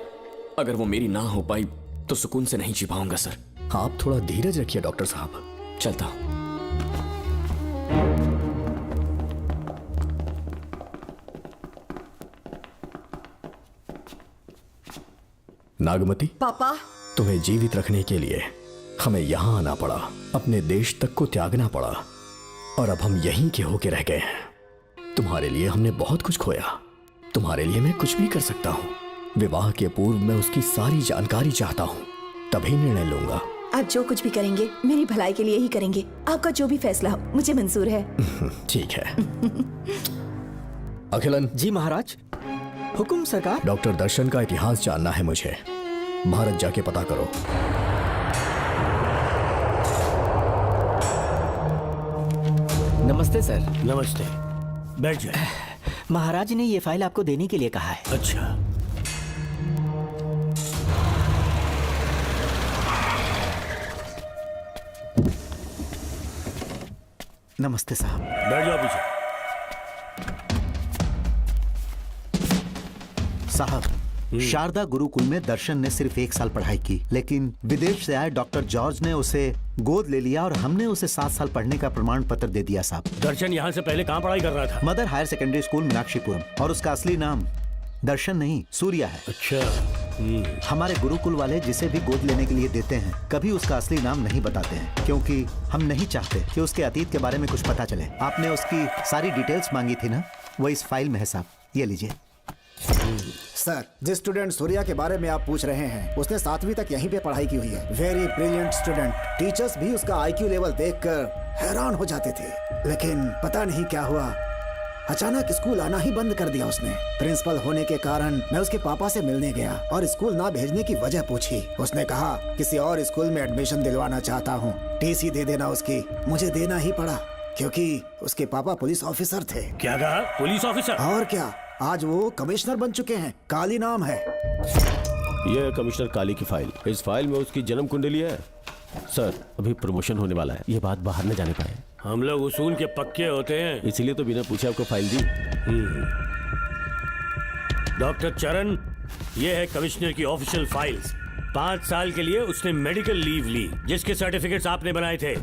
अगर वो मेरी ना हो पाई तो सुकून से नहीं जी पाऊंगा सर। आप थोड़ा धीरज रखिए डॉक्टर साहब। चलता हूं। नागमती, पापा, तुम्हें जीवित रखने के लिए हमें यहाँ आना पड़ा, अपने देश तक को त्यागना पड़ा, और अब हम यहीं के होके रह गए हैं। तुम्हारे लिए हमने बहुत कुछ खोया, तुम्हारे लिए मैं कुछ भी कर सकता हूँ। विवाह के पूर्व मैं उसकी सारी जानकारी चाहता हूँ, तभी निर्णय लूंगा। आप जो कुछ भी करेंगे मेरी भलाई के लिए ही करेंगे। आपका जो भी फैसला हो मुझे मंजूर है। ठीक है। अखिलन। जी महाराज। हुकुम सरकार। डॉक्टर दर्शन का इतिहास जानना है मुझे। भारत जाके पता करो। नमस्ते सर। नमस्ते, बैठ जाए। महाराज ने ये फाइल आपको देने के लिए कहा है। अच्छा, नमस्ते साहब। बैठ जाओ पीछे। साहब, शारदा गुरुकुल में दर्शन ने सिर्फ 1 साल पढ़ाई की, लेकिन विदेश से आए डॉक्टर जॉर्ज ने उसे गोद ले लिया और हमने उसे 7 साल पढ़ने का प्रमाण पत्र दे दिया साहब। दर्शन यहाँ से पहले कहाँ पढ़ाई कर रहा था? Mother higher secondary school Meenakshipuram, और उसका असली नाम दर्शन नहीं सूर्या है। अच्छा। हमारे गुरुकुल वाले जिसे भी गोद लेने के लिए देते हैं कभी उसका असली नाम नहीं बताते हैं, क्योंकि हम नहीं चाहते कि उसके अतीत के बारे में कुछ पता चले। आपने उसकी सारी डिटेल्स मांगी थी ना, वो इस फाइल में है साहब, ये लीजिए। सर, जिस स्टूडेंट सूर्या के बारे में आप पूछ रहे हैं उसने 7वीं तक यहीं पे पढ़ाई की हुई है। Very brilliant student. टीचर्स भी उसका IQ लेवल देखकर हैरान हो जाते थे, लेकिन पता नहीं क्या हुआ, अचानक स्कूल आना ही बंद कर दिया उसने। प्रिंसिपल होने के कारण मैं उसके पापा से मिलने गया और स्कूल ना भेजने की वजह पूछी। उसने कहा किसी और स्कूल में एडमिशन दिलवाना चाहता हूँ, TC दे देना उसकी। मुझे देना ही पड़ा क्योंकि उसके पापा पुलिस ऑफिसर थे। क्या कहा? Police officer? और क्या, आज वो कमिश्नर बन चुके हैं। काली नाम है। यह है कमिश्नर काली की फाइल। इस फाइल में उसकी जन्म कुंडली है। सर, अभी प्रमोशन होने वाला है, ये बात बाहर न जाने पाए। हम लोग उसूल के पक्के होते हैं, इसीलिए तो बिना पूछे आपको फाइल दी। डॉक्टर चरण, ये है कमिश्नर की ऑफिशियल फाइल्स। 5 साल के लिए उसने मेडिकल लीव ली, जिसके सर्टिफिकेट्स आपने बनाए थे।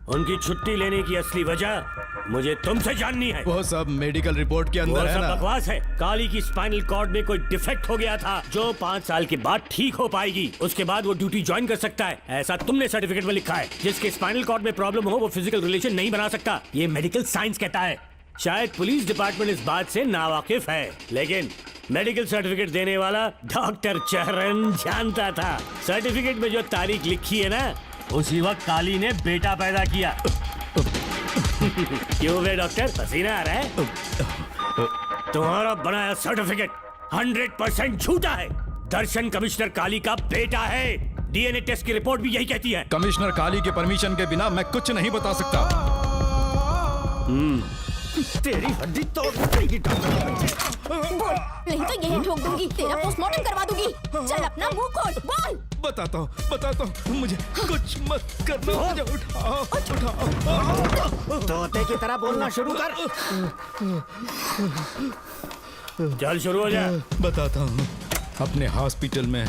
उनकी छुट्टी लेने की असली वजह मुझे तुमसे जाननी है। वो सब मेडिकल रिपोर्ट के अंदर है ना? बकवास है। काली की स्पाइनल कॉर्ड में कोई डिफेक्ट हो गया था जो 5 साल के बाद ठीक हो पाएगी। उसके बाद वो ड्यूटी ज्वाइन कर सकता है, ऐसा तुमने सर्टिफिकेट में लिखा है। जिसके स्पाइनल कॉर्ड में प्रॉब्लम हो वो फिजिकल रिलेशन नहीं बना सकता, ये मेडिकल साइंस कहता है। शायद पुलिस डिपार्टमेंट इस बात से नावाकिफ है, लेकिन मेडिकल सर्टिफिकेट देने वाला डॉक्टर चरण जानता था। सर्टिफिकेट में जो तारीख लिखी है ना, उसी वक्त काली ने बेटा पैदा किया। क्यों बे डॉक्टर, पसीना आ रहा है? तुम्हारा बनाया सर्टिफिकेट 100% झूठा है। दर्शन कमिश्नर काली का बेटा है। DNA टेस्ट की रिपोर्ट भी यही कहती है। कमिश्नर काली के परमिशन के बिना मैं कुछ नहीं बता सकता। तेरी हड्डी तोड़ देगी नहीं तो यही ठोक दूंगी, तेरा पोस्टमार्टम करवा दूंगी। चल अपना मुंह खोल, बोल। बताता हूँ, मुझे कुछ मत करना। मुझे उठाओ। तोते की तरह बोलना शुरू कर। चल शुरू हो जा। बताता हूँ, अपने हॉस्पिटल में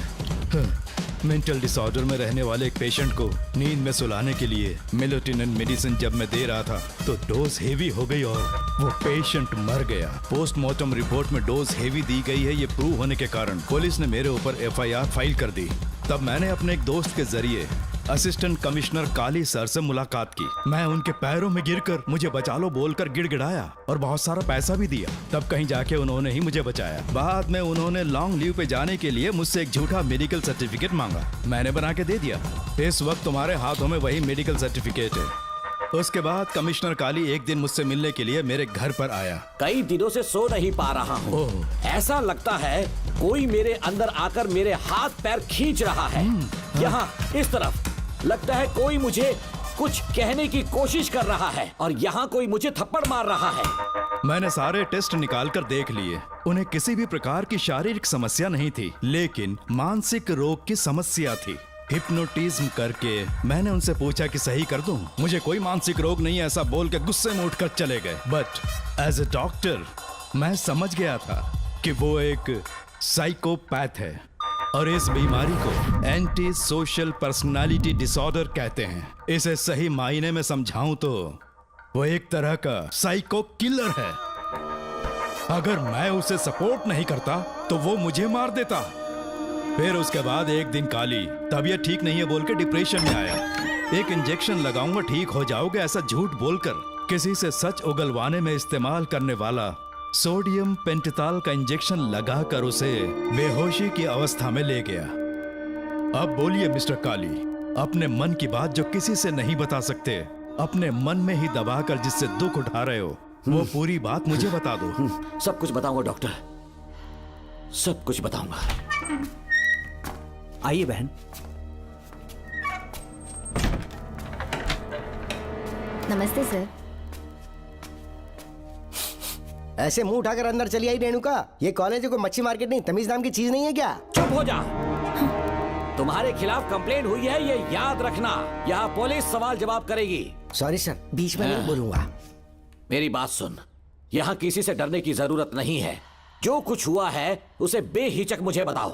मेंटल डिसऑर्डर में रहने वाले एक पेशेंट को नींद में सुलाने के लिए मेलेटोनिन मेडिसिन जब मैं दे रहा था तो डोज हेवी हो गई और वो पेशेंट मर गया। पोस्टमार्टम रिपोर्ट में डोज हेवी दी गई है, ये प्रूव होने के कारण पुलिस ने मेरे ऊपर FIR फाइल कर दी। तब मैंने अपने एक दोस्त के जरिए असिस्टेंट कमिश्नर काली सर से मुलाकात की। मैं उनके पैरों में गिरकर मुझे बचा लो बोलकर गिड़गिड़ाया और बहुत सारा पैसा भी दिया। तब कहीं जाके उन्होंने ही मुझे बचाया। बाद में उन्होंने लॉन्ग लीव पे जाने के लिए मुझसे एक झूठा मेडिकल सर्टिफिकेट मांगा, मैंने बना के दे दिया। इस वक्त तुम्हारे हाथों में वही मेडिकल सर्टिफिकेट है। उसके बाद कमिश्नर काली एक दिन मुझसे मिलने के लिए मेरे घर पर आया। कई दिनों से सो नहीं पा रहा हूँ। ऐसा लगता है कोई मेरे अंदर आकर मेरे हाथ पैर खींच रहा है। यहाँ इस तरफ लगता है कोई मुझे कुछ कहने की कोशिश कर रहा है और यहाँ कोई मुझे थप्पड़ मार रहा है। मैंने सारे टेस्ट निकाल कर देख लिए, उन्हें किसी भी प्रकार की शारीरिक समस्या नहीं थी, लेकिन मानसिक रोग की समस्या थी। हिप्नोटिज्म करके मैंने उनसे पूछा कि सही कर दूं। मुझे कोई मानसिक रोग नहीं है ऐसा बोल के गुस्से में उठकर चले गए। बट एज ए डॉक्टर मैं समझ गया था कि वो एक साइकोपैथ है और इस बीमारी को एंटी सोशल पर्सनालिटी डिसऑर्डर कहते हैं। इसे सही मायने में समझाऊं तो वो एक तरह का साइको किलर है। अगर मैं उसे सपोर्ट नहीं करता तो वो मुझे मार देता। फिर उसके बाद एक दिन काली तबीयत ठीक नहीं है बोल के डिप्रेशन में आया। एक इंजेक्शन लगाऊंगा ठीक हो जाओगे ऐसा झूठ बोलकर किसी से सच उगलवाने में इस्तेमाल करने वाला सोडियम पेंटेथॉल का इंजेक्शन लगाकर उसे बेहोशी की अवस्था में ले गया। अब बोलिए मिस्टर काली, अपने मन की बात जो किसी से नहीं बता सकते, अपने मन में ही दबाकर जिससे दुख उठा रहे हो, वो पूरी बात मुझे बता दो। सब कुछ बताऊंगा डॉक्टर, सब कुछ बताऊंगा। आइए बहन। नमस्ते सर। ऐसे मुंह उठाकर अंदर चली आई रेणुका। ये कॉलेज है कोई मच्छी मार्केट नहीं, तमीज नाम की चीज नहीं है क्या? चुप हो जा। तुम्हारे खिलाफ कंप्लेंट हुई है ये याद रखना। यहाँ पुलिस सवाल जवाब करेगी। सॉरी सर, बीच में नहीं बोलूंगा। मेरी बात सुन, यहाँ किसी से डरने की जरूरत नहीं है। जो कुछ हुआ है उसे बेहिचक मुझे बताओ।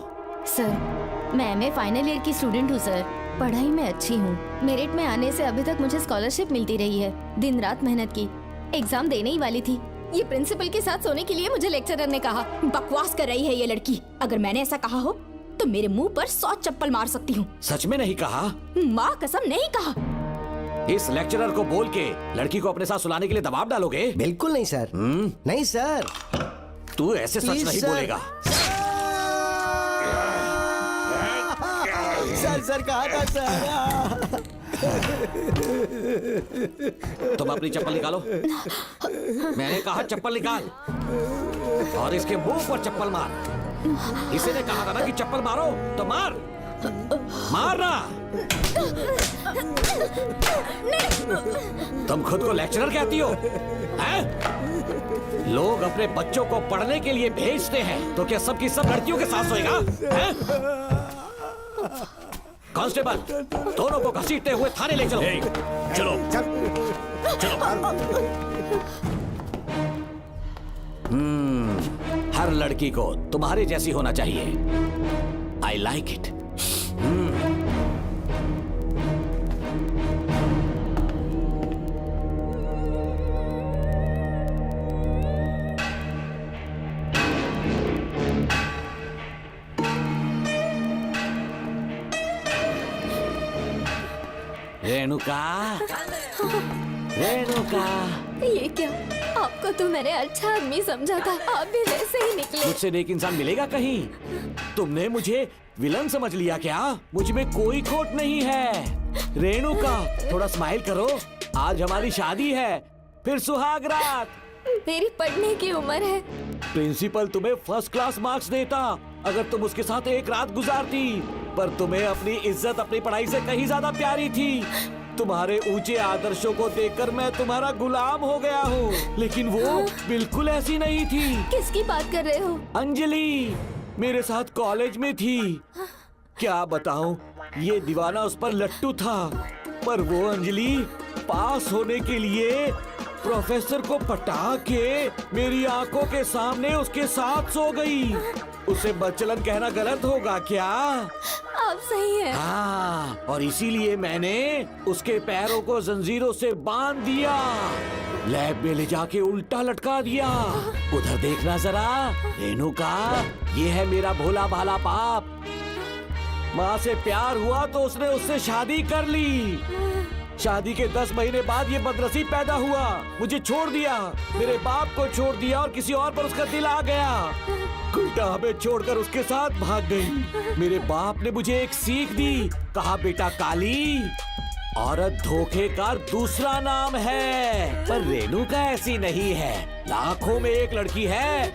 सर मैं एमए फाइनल ईयर की स्टूडेंट हूँ सर। पढ़ाई में अच्छी हूँ। मेरिट में आने से अभी तक मुझे स्कॉलरशिप मिलती रही है। दिन रात मेहनत की, एग्जाम देने ही वाली थी। ये प्रिंसिपल के साथ सोने के लिए मुझे लेक्चरर ने कहा। बकवास कर रही है ये लड़की। अगर मैंने ऐसा कहा हो तो मेरे मुंह पर 100 चप्पल मार सकती हूँ। सच में नहीं कहा? माँ कसम नहीं कहा। इस लेक्चरर को बोल के लड़की को अपने साथ सुलाने के लिए दबाव डालोगे? बिल्कुल नहीं सर। नहीं सर। तू ऐसे सच नहीं बोलेगा। सर कहा था सर। तुम अपनी चप्पल निकालो। मैंने कहा चप्पल निकाल और इसके मुंह पर चप्पल मार। इसी ने कहा था ना कि चप्पल मारो तो मार। मारना। तुम खुद को लेक्चरर कहती हो हैं? लोग अपने बच्चों को पढ़ने के लिए भेजते हैं तो क्या सबकी सब लड़कियों के साथ सोएगा? कांस्टेबल, दोनों को घसीटते हुए थाने ले चलो। चलो चलो। हर लड़की को तुम्हारे जैसी होना चाहिए। I like it. Renuka, Renuka. ये क्या? आपको तो मैंने अच्छा आदमी समझा था, आप भी वैसे ही निकले। मुझसे नेक इंसान मिलेगा कहीं? तुमने मुझे विलन समझ लिया क्या? मुझ में कोई खोट नहीं है। रेणुका, थोड़ा स्माइल करो। आज हमारी शादी है, फिर सुहाग रात। मेरी पढ़ने की उम्र है। प्रिंसिपल तुम्हें फर्स्ट क्लास मार्क्स देता अगर तुम उसके साथ एक रात गुजारती, पर तुम्हें अपनी इज्जत अपनी पढ़ाई से कहीं ज्यादा प्यारी थी। तुम्हारे ऊंचे आदर्शों को देखकर मैं तुम्हारा गुलाम हो गया हूँ, लेकिन वो बिल्कुल ऐसी नहीं थी। किसकी बात कर रहे हो? अंजलि मेरे साथ कॉलेज में थी। क्या बताऊं, ये दीवाना उस पर लट्टू था, पर वो अंजलि पास होने के लिए प्रोफेसर को पटा के मेरी आंखों के सामने उसके साथ सो गई। उसे बदचलन कहना गलत होगा क्या? आप सही हैं। हाँ, और इसीलिए मैंने उसके पैरों को जंजीरों से बांध दिया, लैब में ले जाके उल्टा लटका दिया। उधर देखना जरा रेणुका, ये है मेरा भोला भाला बाप। माँ से प्यार हुआ तो उसने उससे शादी कर ली। शादी के 10 महीने बाद ये बदनसीब पैदा हुआ, मुझे छोड़ दिया, मेरे बाप को छोड़ दिया और किसी और पर उसका दिल आ गया। उल्टा हमें छोड़कर उसके साथ भाग गई। मेरे बाप ने मुझे एक सीख दी, कहा बेटा काली, औरत धोखे का दूसरा नाम है। पर रेणुका ऐसी नहीं है, लाखों में एक लड़की है।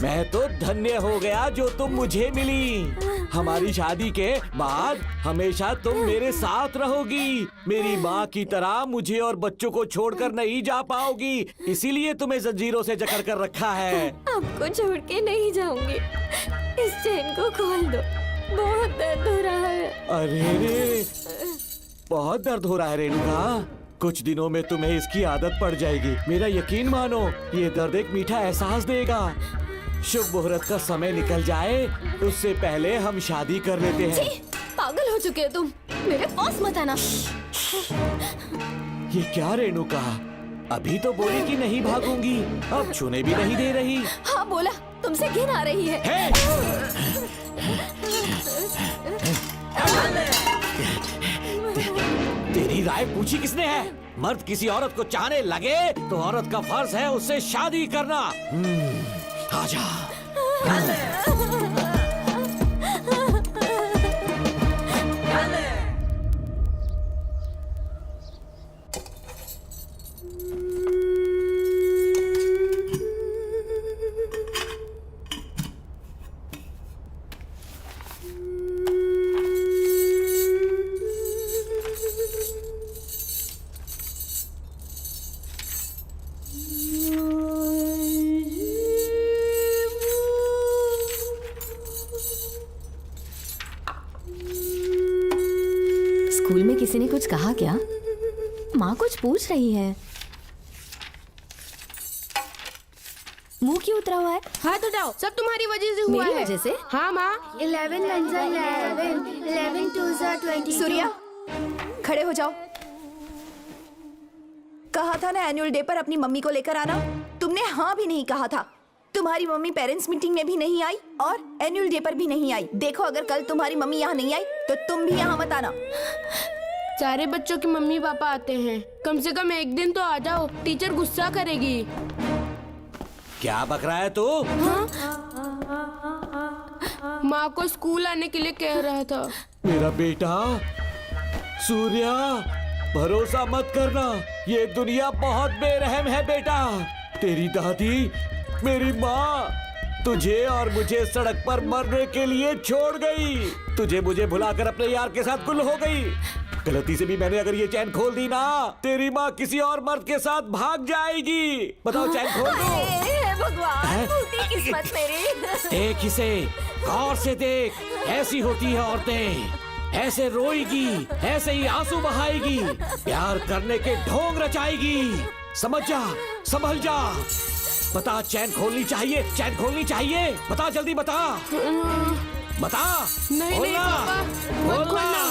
मैं तो धन्य हो गया जो तुम मुझे मिली। हमारी शादी के बाद हमेशा तुम मेरे साथ रहोगी। मेरी माँ की तरह मुझे और बच्चों को छोड़कर नहीं जा पाओगी, इसीलिए तुम्हें जंजीरों से जकड़ कर रखा है। आपको छोड़ के नहीं जाऊंगी। इस चेन को खोल दो। बहुत दर्द हो रहा है। अरे रे, बहुत दर्द हो रहा है रेणुका। कुछ दिनों में तुम्हें इसकी आदत पड़ जाएगी। मेरा यकीन मानो, ये दर्द एक मीठा एहसास देगा। शुभ मुहूर्त का समय निकल जाए उससे पहले हम शादी कर लेते हैं। छी, पागल हो चुके हो तुम, मेरे पास मत आना। ये क्या रेणुका, अभी तो बोली कि नहीं भागूंगी, अब छूने भी नहीं दे रही। हाँ बोला, तुमसे घिन आ रही है। तेरी राय पूछी किसने है? मर्द किसी औरत को चाहने लगे तो औरत का फर्ज है उससे शादी करना। आजा। स्कूल में किसी ने कुछ कहा क्या? माँ कुछ पूछ रही है। मुंह क्यों उतरा हुआ है? हाथ उठाओ, सब तुम्हारी वजह से हुआ है। मेरी वजह से? हाँ माँ। 11 1 11 11 2 20। सूर्या, खड़े हो जाओ। कहा था ना एनुअल डे पर अपनी मम्मी को लेकर आना, तुमने हाँ भी नहीं कहा था। तुम्हारी मम्मी पेरेंट्स मीटिंग में भी नहीं आई और एनुअल डे पर भी नहीं आई। देखो, अगर कल तुम्हारी मम्मी यहाँ नहीं आई तो तुम भी यहाँ मत आना। सारे बच्चों के मम्मी पापा आते हैं, कम से कम एक दिन तो आ जाओ, टीचर गुस्सा करेगी। क्या बक रहा है तू? माँ को स्कूल आने के लिए कह रहा था। मेरा बेटा सूर्या, भरोसा मत करना, ये दुनिया बहुत बेरहम है बेटा। तेरी दादी, मेरी माँ तुझे और मुझे सड़क पर मरने के लिए छोड़ गई। तुझे मुझे भुलाकर अपने यार के साथ गुल हो गई। गलती से भी मैंने अगर ये चैन खोल दी ना, तेरी माँ किसी और मर्द के साथ भाग जाएगी। बताओ, चैन खोल दो। भगवान, फूटी किस्मत मेरी। देख इसे, गौर से देख, ऐसी होती है औरतें, ऐसे रोएगी, ऐसे ही आंसू बहाएगी, प्यार करने के ढोंग रचाएगी। समझ जा, संभल जा। बता, चैन खोलनी चाहिए, चैन खोलनी चाहिए। बता, जल्दी बता, बता। नहीं नहीं पापा, मत खोलना।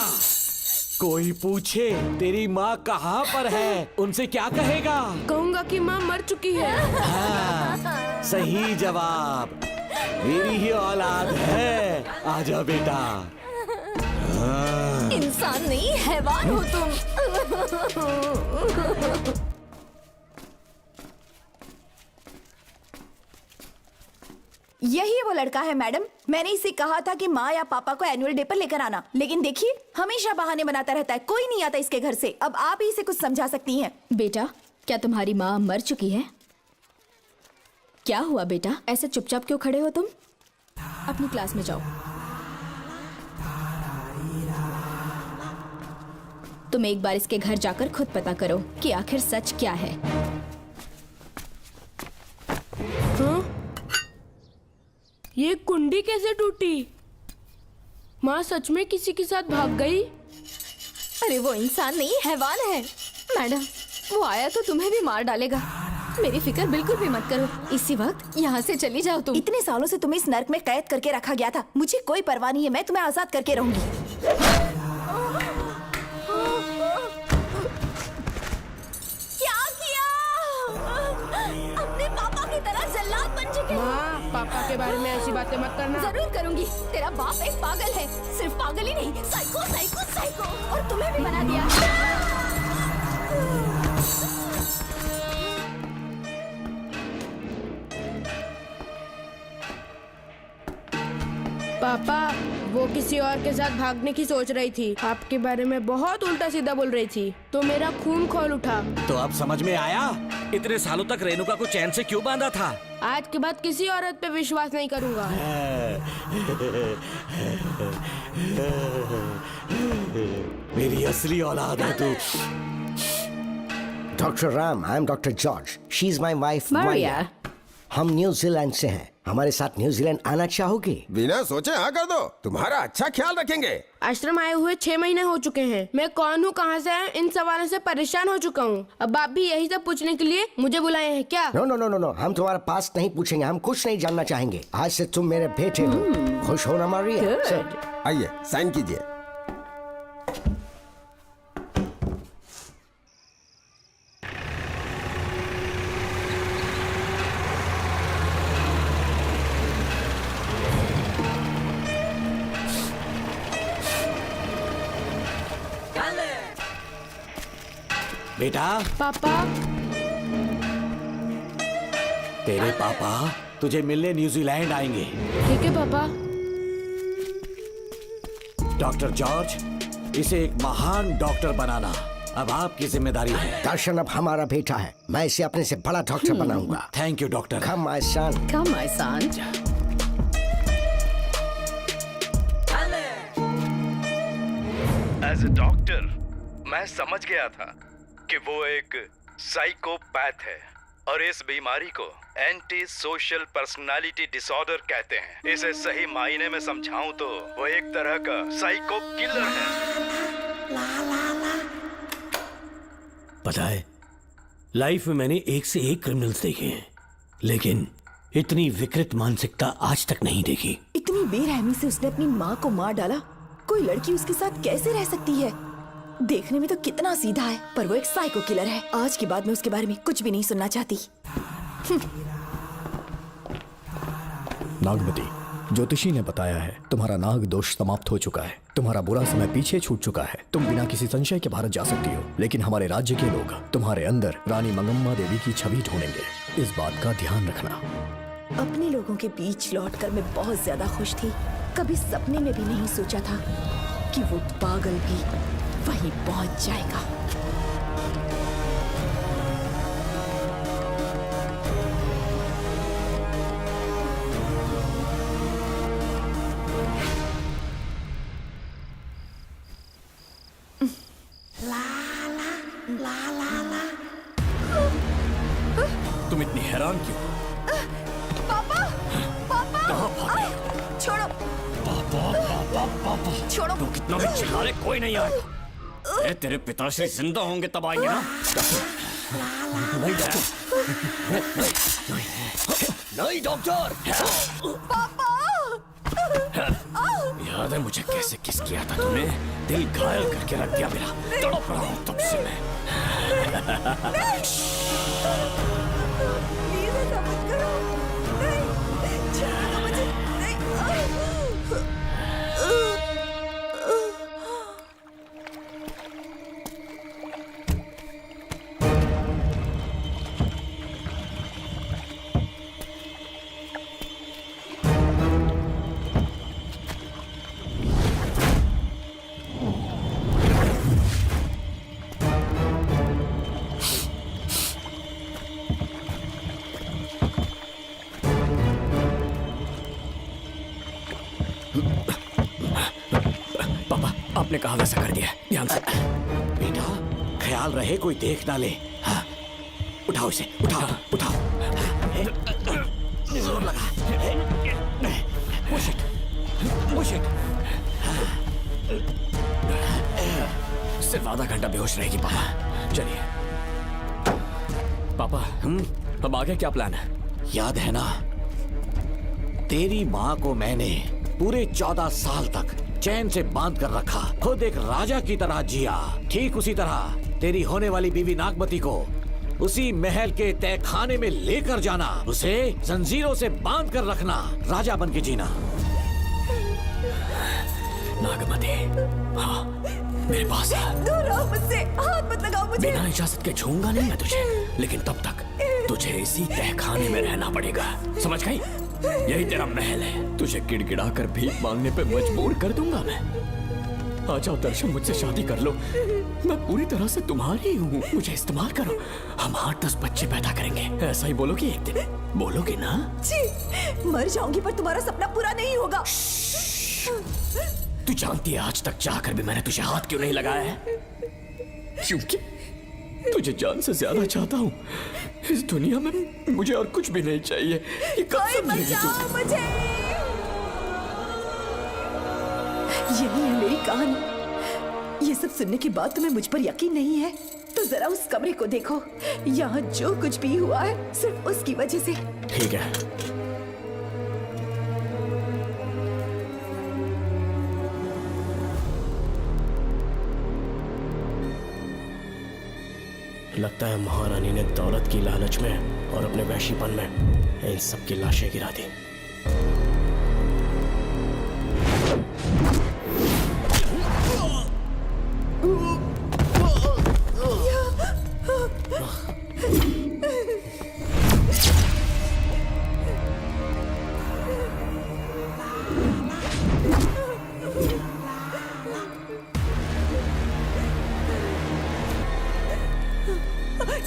कोई पूछे तेरी माँ कहाँ पर है, उनसे क्या कहेगा? कहूँगा कि माँ मर चुकी है। हाँ, सही जवाब, मेरी ही औलाद है। आजा बेटा। हाँ। इंसान नहीं, हैवान हो तुम। यही वो लड़का है मैडम, मैंने इसे कहा था कि माँ या पापा को एनुअल डे पर लेकर आना, लेकिन देखिए हमेशा बहाने बनाता रहता है, कोई नहीं आता इसके घर से। अब आप ही इसे कुछ समझा सकती हैं। बेटा, क्या तुम्हारी माँ मर चुकी है? क्या हुआ बेटा, ऐसे चुपचाप क्यों खड़े हो तुम? अपनी क्लास में जाओ। तुम एक बार इसके घर जाकर खुद पता करो कि आखिर सच क्या है। हाँ? ये कुंडी कैसे टूटी? माँ सच में किसी के साथ भाग गई? अरे वो इंसान नहीं, हैवान है। मैडम, वो आया तो तुम्हें भी मार डालेगा। मेरी फिक्र बिल्कुल भी मत करो, इसी वक्त यहाँ से चली जाओ तुम। इतने सालों से तुम्हें इस नर्क में कैद करके रखा गया था, मुझे कोई परवाह नहीं है, मैं तुम्हें आजाद करके रहूंगी। क्या किया? अपने पापा की तरह जल्लाद बन चुके हो। माँ, पापा के बारे में ऐसी बातें मत करना। जरूर करूंगी। तेरा बाप एक पागल है, सिर्फ पागल ही नहीं, साइको साइको साइको, और तुम्हें भी बना दिया। पापा, वो किसी और के साथ भागने की सोच रही थी, आपके बारे में बहुत उल्टा सीधा बोल रही थी, तो मेरा खून खौल उठा। तो अब समझ में आया इतने सालों तक रेणुका को चैन से क्यों बांधा था? आज के बाद किसी औरत पे विश्वास नहीं करूंगा। मेरी असली औलाद है तू। Dr. Ram, I am Dr. George. She's my wife, Maria. हम न्यूजीलैंड से हैं। हमारे साथ न्यूजीलैंड आना चाहोगे? बिना सोचे हाँ कर दो, तुम्हारा अच्छा ख्याल रखेंगे। आश्रम आए हुए 6 महीने हो चुके हैं। मैं कौन हूँ, कहाँ से है, इन सवालों से परेशान हो चुका हूँ। अब आप भी यही सब पूछने के लिए मुझे बुलाए हैं क्या? No no no no no, हम तुम्हारा पास्ट नहीं पूछेंगे, हम कुछ नहीं जानना चाहेंगे। आज से तुम मेरे बेटे हो। खुश हो ना मारिया? आइए साइन कीजिए। बेटा। पापा। तेरे पापा तुझे मिलने न्यूजीलैंड आएंगे। ठीक है पापा। डॉक्टर जॉर्ज, इसे एक महान डॉक्टर बनाना अब आपकी जिम्मेदारी है। दर्शन अब हमारा बेटा है, मैं इसे अपने से बड़ा डॉक्टर बनाऊंगा। Thank you doctor. Come my son. Come my son. As a doctor मैं समझ गया था कि वो एक साइकोपैथ है और इस बीमारी को एंटी सोशल पर्सनालिटी डिसऑर्डर कहते हैं। इसे सही मायने में समझाऊं तो वो एक तरह का साइको किलर है। पता है, लाइफ में मैंने एक से एक क्रिमिनल्स देखे हैं, लेकिन इतनी विकृत मानसिकता आज तक नहीं देखी। इतनी बेरहमी से उसने अपनी माँ को मार डाला। कोई लड़की उसके साथ कैसे रह सकती है? देखने में तो कितना सीधा है, पर वो एक साइको किलर है। आज के बाद मैं उसके बारे में कुछ भी नहीं सुनना चाहती। नागमती, ज्योतिषी ने बताया है तुम्हारा नाग दोष समाप्त हो चुका है, तुम्हारा बुरा समय पीछे छूट चुका है, तुम बिना किसी संशय के भारत जा सकती हो। लेकिन हमारे राज्य के लोग तुम्हारे अंदर रानी मंगम्मा देवी की छवि ढूंढेंगे, इस बात का ध्यान रखना। अपने लोगों के बीच लौटकर मैं बहुत ज्यादा खुश थी। कभी सपने में भी नहीं सोचा था कि वो पागल भी वहीं पहुंच जाएगा। तुम इतनी हैरान क्यों? पापा, पापा, छोड़ो, पापा छोड़ो। तू कितना भी चिल्ला ले, कोई नहीं आएगा। तेरे पिताश्री जिंदा होंगे तब आएंगे ना। नहीं डॉक्टर। याद है मुझे कैसे किस किया था तूने? दिल घायल करके रख दिया मेरा। तड़प रहा हूं तब से मैं। प्लीज ऐसा मत करो। नहीं, छोड़ो मुझे। आपने कहा वैसा कर दिया, ध्यान से। बेटा ख्याल रहे कोई देख ना ले। हाँ। उठाओ इसे, उठाओ उठाओ। जोर लगा। Push it, push it. सिर्फ आधा घंटा बेहोश रहेगी पापा। चलिए पापा, अब आगे क्या प्लान है? याद है ना, तेरी माँ को मैंने पूरे 14 साल तक चैन से बांध कर रखा, खुद एक राजा की तरह जिया। ठीक उसी तरह तेरी होने वाली बीवी नागमती को उसी महल के तहखाने में लेकर जाना, उसे जंजीरों से बांध कर रखना, राजा बन के जीना। नागमती, हाँ मेरे पास है। दूर रहो मुझसे, हाथ मत लगाओ मुझे। बिना इजाजत के छूंगा नहीं मैं तुझे, लेकिन तब तक तुझे इसी तहखाने में रहना पड़ेगा, समझ गई? यही तेरा महल है। तुझे गिड़गिड़ा कर भीख मांगने पे मजबूर कर दूंगा मैं। आ जाओ दर्शन, मुझसे शादी कर लो, मैं पूरी तरह से तुम्हारी हूँ, मुझे इस्तेमाल करो। हम 8-10 बच्चे पैदा करेंगे, ऐसा ही बोलोगी एक दिन? बोलोगी ना? जी, मर जाऊंगी पर तुम्हारा सपना पूरा नहीं होगा। तू जानती है आज तक चाहकर भी मैंने तुझे हाथ क्यों नहीं लगाया है? तुझे जान से ज्यादा चाहता हूँ। इस दुनिया में मुझे और कुछ भी नहीं चाहिए। ये कब कोई समझेगी तू? बचाओ मुझे। यही है मेरी कहानी। ये सब सुनने के बाद तुम्हें मुझ पर यकीन नहीं है तो जरा उस कमरे को देखो। यहाँ जो कुछ भी हुआ है सिर्फ उसकी वजह से। ठीक है, लगता है महारानी ने दौलत की लालच में और अपने वैशीपन में इन सब की लाशें गिरा दी।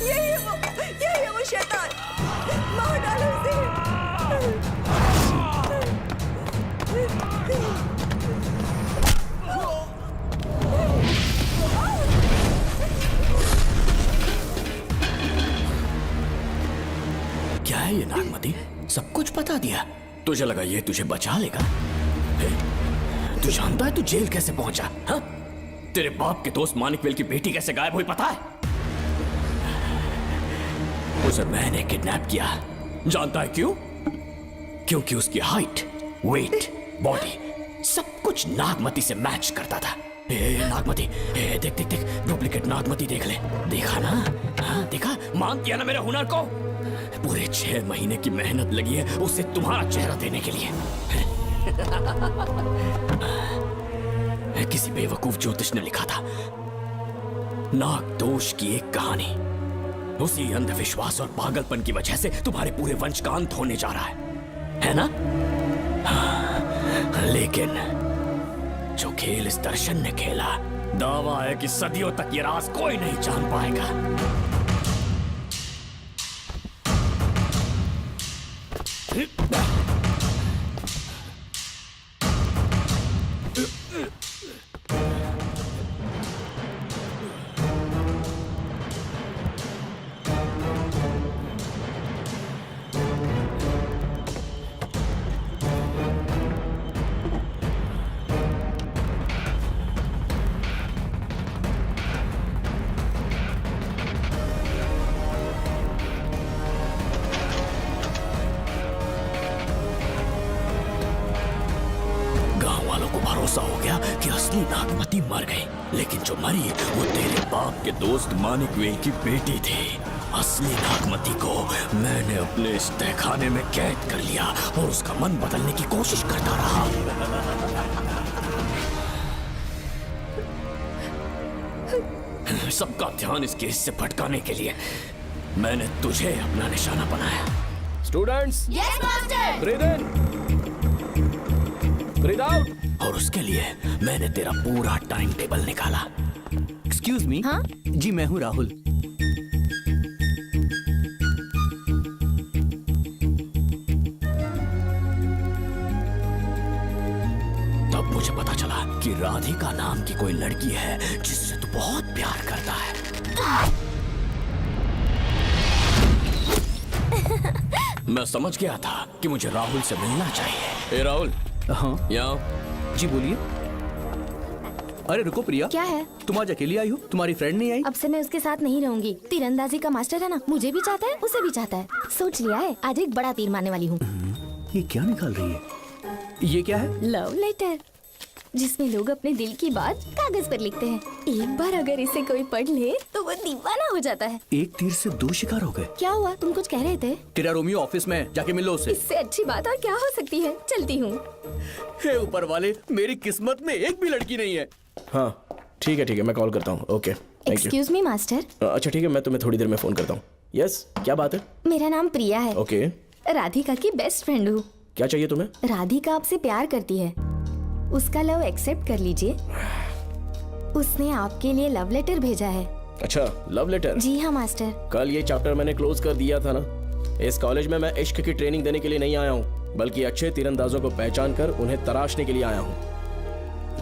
यही है वो शैतान। मार डालो उसे। क्या है ये नागमती? सब कुछ बता दिया। तुझे लगा ये तुझे बचा लेगा? तू जानता है तू जेल कैसे पहुंचा? हाँ? तेरे बाप के दोस्त मानिकवेल की बेटी कैसे गायब हुई पता है? उसे मैंने किडनैप किया। जानता है क्यों? क्योंकि उसकी हाइट, वेट, बॉडी सब कुछ नागमती से मैच करता था। नागमती, देख देख देख, डुप्लीकेट नागमती देख ले। देखा ना? हाँ, देखा? मान दिया ना मेरे हुनर को। पूरे 6 महीने की मेहनत लगी है उसे तुम्हारा चेहरा देने के लिए। किसी बेवकूफ ज्योतिष ने लिखा था नाग दोष की एक कहानी। उसी अंधविश्वास और पागलपन की वजह से तुम्हारे पूरे वंश का अंत होने जा रहा है ना? हाँ, लेकिन जो खेल इस दर्शन ने खेला, दावा है कि सदियों तक ये राज कोई नहीं जान पाएगा। भरोसा हो गया कि असली नागमती मर गई, लेकिन जो मरी वो तेरे बाप के दोस्त मानिकवेल की बेटी थी। असली नागमती को मैंने अपने इस तहखाने में कैद कर लिया और उसका मन बदलने की कोशिश करता रहा। सबका ध्यान इस केस से भटकाने के लिए मैंने तुझे अपना निशाना बनाया। Students, yes master. ब्रीथ इन, ब्रीथ आउट। और उसके लिए मैंने तेरा पूरा टाइम टेबल निकाला। Excuse me. हाँ? जी मैं हूँ राहुल। तब मुझे पता चला कि राधिका नाम की कोई लड़की है जिससे तू बहुत प्यार करता है। मैं समझ गया था कि मुझे राहुल से मिलना चाहिए। ए राहुल। हाँ यहाँ। जी बोलिए। अरे रुको प्रिया, क्या है? तुम आज अकेली आई हो? तुम्हारी फ्रेंड नहीं आई? अब से मैं उसके साथ नहीं रहूंगी। तीरंदाजी का मास्टर है ना, मुझे भी चाहता है, उसे भी चाहता है। सोच लिया है, आज एक बड़ा तीर मारने वाली हूँ। ये क्या निकाल रही है? ये क्या है? लव लेटर, जिसमें लोग अपने दिल की बात कागज पर लिखते हैं। एक बार अगर इसे कोई पढ़ ले तो वो दीवाना हो जाता है। एक तीर से 2 शिकार हो गए। क्या हुआ? तुम कुछ कह रहे थे? तेरा रोमियो ऑफिस में, जाके मिलो उससे। इससे अच्छी बात और क्या हो सकती है? चलती हूँ। हे ऊपर वाले, मेरी किस्मत में एक भी लड़की नहीं है। हाँ ठीक है, मैं कॉल करता हूँ। Okay, thank you. Excuse me master. अच्छा ठीक है, मैं तुम्हें थोड़ी देर में फोन करता हूँ। यस, क्या बात है? मेरा नाम प्रिया है। ओके। राधिका की बेस्ट फ्रेंड हूँ। क्या चाहिए तुम्हें? राधिका आपसे प्यार करती है, उसका लव एक्सेप्ट कर लीजिए। उसने आपके लिए लव लेटर भेजा है। अच्छा, लव लेटर? जी हाँ मास्टर। कल ये चैप्टर मैंने क्लोज कर दिया था ना। इस कॉलेज में मैं इश्क की ट्रेनिंग देने के लिए नहीं आया हूँ, बल्कि अच्छे तीरंदाजों को पहचान कर उन्हें तराशने के लिए आया हूँ।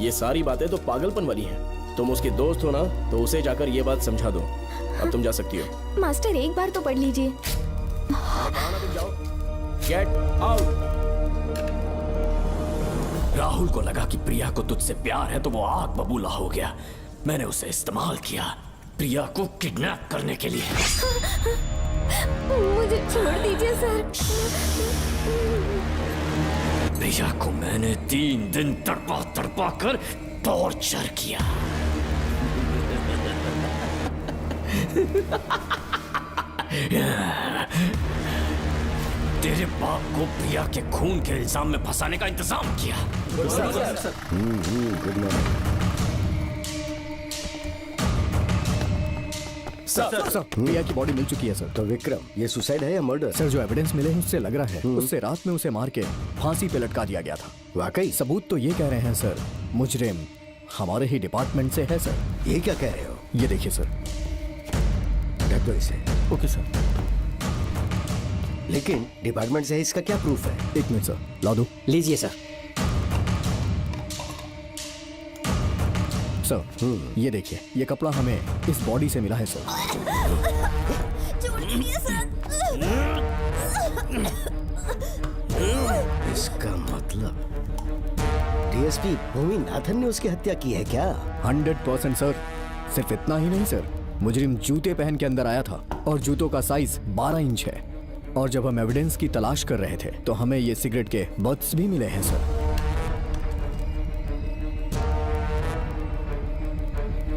ये सारी बातें तो पागलपन वाली हैं। तुम उसकी दोस्त हो ना, तो उसे जाकर ये बात समझा दो। अब तुम जा सकती हो। मास्टर एक बार तो पढ़ लीजिए। Get out. राहुल को लगा कि प्रिया को तुझसे प्यार है तो वो आग बबूला हो गया। मैंने उसे इस्तेमाल किया प्रिया को किडनैप करने के लिए। मुझे छोड़ दीजिए सर। प्रिया को मैंने 3 दिन तड़पा तड़पा कर टॉर्चर किया। तेरे बाप को प्रिया के खून के इल्जाम में फंसाने का इंतजाम किया। गुड मॉर्निंग सर, प्रिया की बॉडी मिल चुकी है सर। तो विक्रम, ये सुसाइड है या मर्डर? सर, जो एविडेंस मिले हैं उससे लग रहा है उससे रात में उसे मार के फांसी पे लटका दिया गया था। वाकई? सबूत तो ये कह रहे हैं सर, मुजरिम हमारे ही डिपार्टमेंट से है सर। ये क्या कह रहे हो? ये देखिए सर। रख दो इसे। Okay sir. लेकिन डिपार्टमेंट से है, इसका क्या प्रूफ है? 1 मिनट सर, ला दो। लीजिए सर। सर, ये देखिए, ये कपड़ा हमें इस बॉडी से मिला है सर। इसका मतलब डीएसपी भूमि नाथन ने उसकी हत्या की है क्या? 100% सर। सिर्फ इतना ही नहीं सर, मुजरिम जूते पहन के अंदर आया था और जूतों का साइज 12 इंच है। और जब हम एविडेंस की तलाश कर रहे थे तो हमें ये सिगरेट के बट्स भी मिले हैं सर।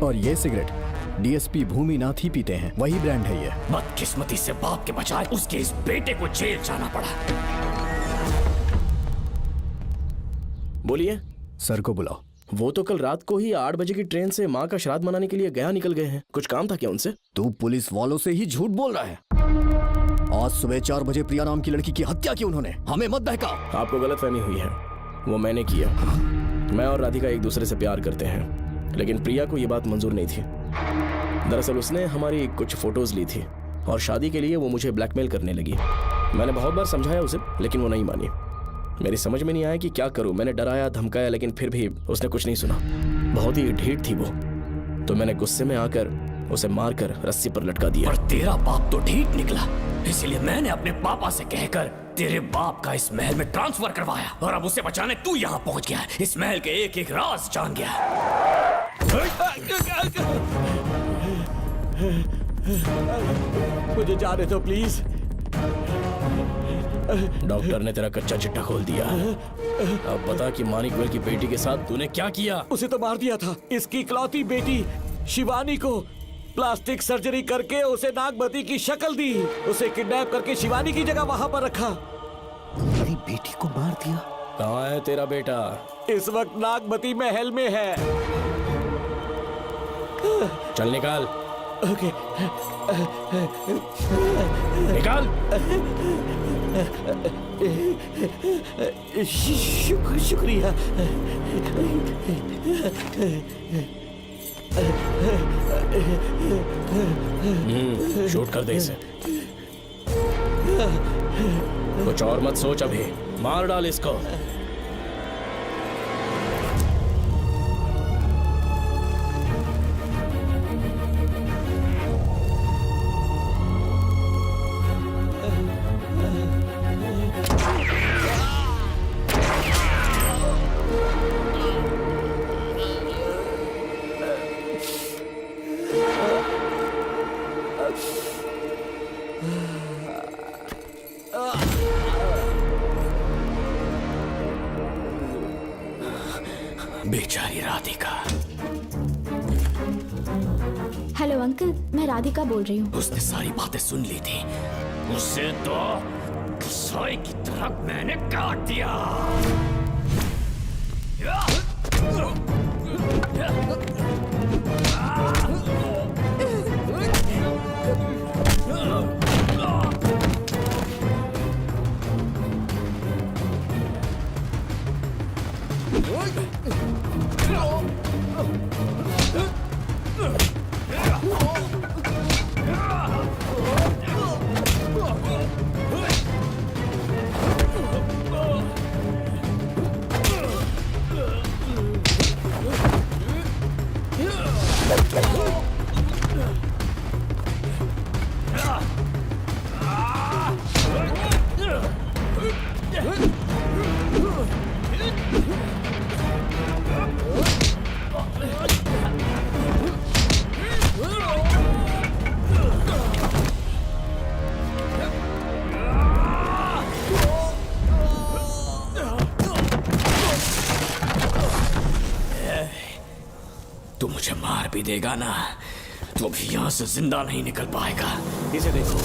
और ये सिगरेट डीएसपी भूमि नाथ ही पीते हैं, वही ब्रांड है ये। बदकिस्मती से बाप के बजाय उसके इस बेटे को जेल जाना पड़ा। बोलिए। सर को बुलाओ। वो तो कल रात को ही 8 बजे की ट्रेन से माँ का श्राद्ध मनाने के लिए गया निकल गए हैं। कुछ काम था क्या उनसे? तू पुलिस वालों से ही झूठ बोल रहा है। आज सुबह 4 बजे प्रिया नाम की लड़की की हत्या की उन्होंने, हमें मत बहका। आपको गलतफहमी हुई है, वो मैंने किया। मैं और राधिका एक दूसरे से प्यार करते हैं, लेकिन प्रिया को ये बात मंजूर नहीं थी। दरअसल उसने हमारी कुछ फोटोज ली थी और शादी के लिए वो मुझे ब्लैकमेल करने लगी। मैंने बहुत बार समझाया उसे, लेकिन वो नहीं मानी। मेरी समझ में नहीं आया कि क्या करूं। मैंने डराया धमकाया, लेकिन फिर भी उसने कुछ नहीं सुना। बहुत ही ढीठ थी वो, तो मैंने गुस्से में आकर उसे मारकर रस्सी पर लटका दिया। और तेरा बाप तो ढीठ निकला, इसलिए मैंने अपने पापा से कहकर तेरे बाप का इस महल में ट्रांसफर करवाया। और अब उसे बचाने तू यहाँ पहुंच गया है। इस महल के एक एक राज जान गया। मुझे जाने दो प्लीज। डॉक्टर ने तेरा कच्चा चिट्ठा खोल दिया। अब बता कि मानिकवेल की बेटी के साथ तूने क्या किया? उसे तो मार दिया था। इसकी इकलौती बेटी शिवानी को प्लास्टिक सर्जरी करके उसे नागमती की शक्ल दी। उसे किडनैप करके शिवानी की जगह वहां पर रखा। मेरी बेटी को मार दिया? कहाँ है तेरा बेटा? इस वक्त नागमती महल में है। चल निकाल। ओके। निकाल। शुक्रिया। शूट कर दे इसे। कुछ और मत सोच, अभी मार डाल इसको। बेचारी राधिका। हेलो अंकल, मैं राधिका बोल रही हूँ। उसने सारी बातें सुन ली थी। उसे तो कसाई की तरह मैंने काट दिया। तू मुझे मार भी देगा ना तो भी यहाँ से जिंदा नहीं निकल पाएगा। इसे देखो,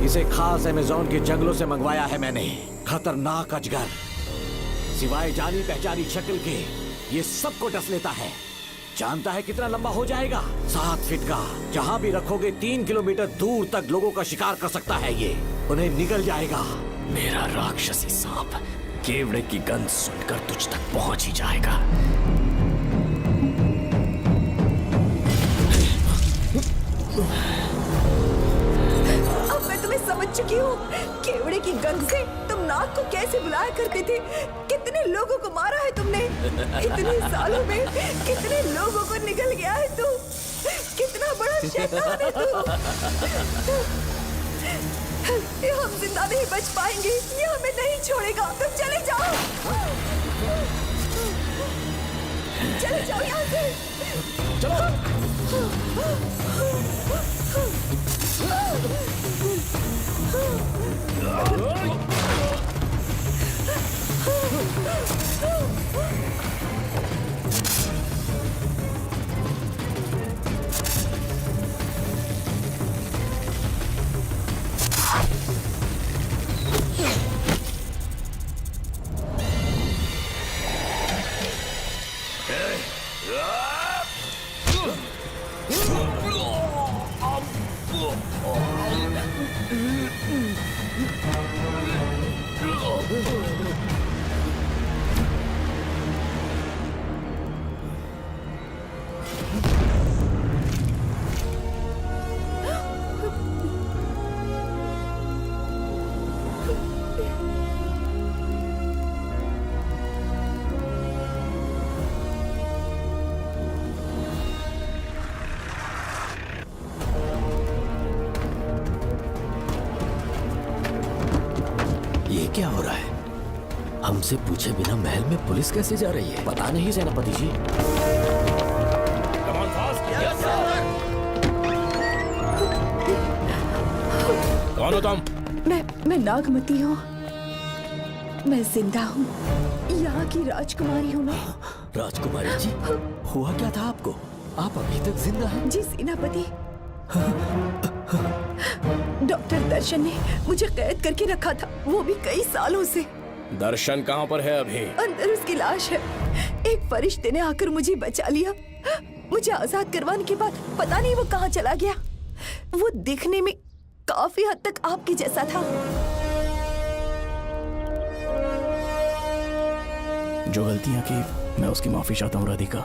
इसे खास अमेज़न के जंगलों से मंगवाया है मैंने। खतरनाक अजगर, सिवाय जानी पहचानी शक्ल के ये सबको डस लेता है। जानता है कितना लंबा हो जाएगा? 7 फीट का। जहाँ भी रखोगे 3 किलोमीटर दूर तक लोगों का शिकार कर सकता है ये। उन्हें निगल जाएगा। मेरा राक्षसी सांप केवड़े की गंध सुनकर तुझ तक पहुंच ही जाएगा। अब मैं तुम्हें समझ चुकी हूँ। केवड़े की गंध से तुम नाग को कैसे बुलाया करते थे। कितने लोगों को मारा है तुमने। इतने सालों में कितने लोगों को निगल गया है तू। कितना बड़ा शैतान है तू। हम जिंदा नहीं बच पाएंगे। ये हमें नहीं छोड़ेगा। तुम चले जाओ, चले जाओ यहाँ से। क्या हो रहा है? हमसे पूछे बिना महल में पुलिस कैसे जा रही है? पता नहीं सेनापति जी। कौन हो तुम? मैं नागमती हूँ। मैं जिंदा हूँ। यहाँ की राजकुमारी हूँ मैं। राजकुमारी जी, हुआ क्या था आपको? आप अभी तक जिंदा हैं? जी सेनापति। डॉक्टर दर्शन ने मुझे कैद करके रखा था, वो भी कई सालों से। दर्शन कहाँ पर है अभी? अंदर उसकी लाश है। एक फरिश्ते ने आकर मुझे बचा लिया। मुझे आजाद करवाने के बाद पता नहीं वो कहाँ चला गया। वो दिखने में काफी हद तक आपके जैसा था। जो गलतियां की मैं उसकी माफी चाहता हूँ राधिका।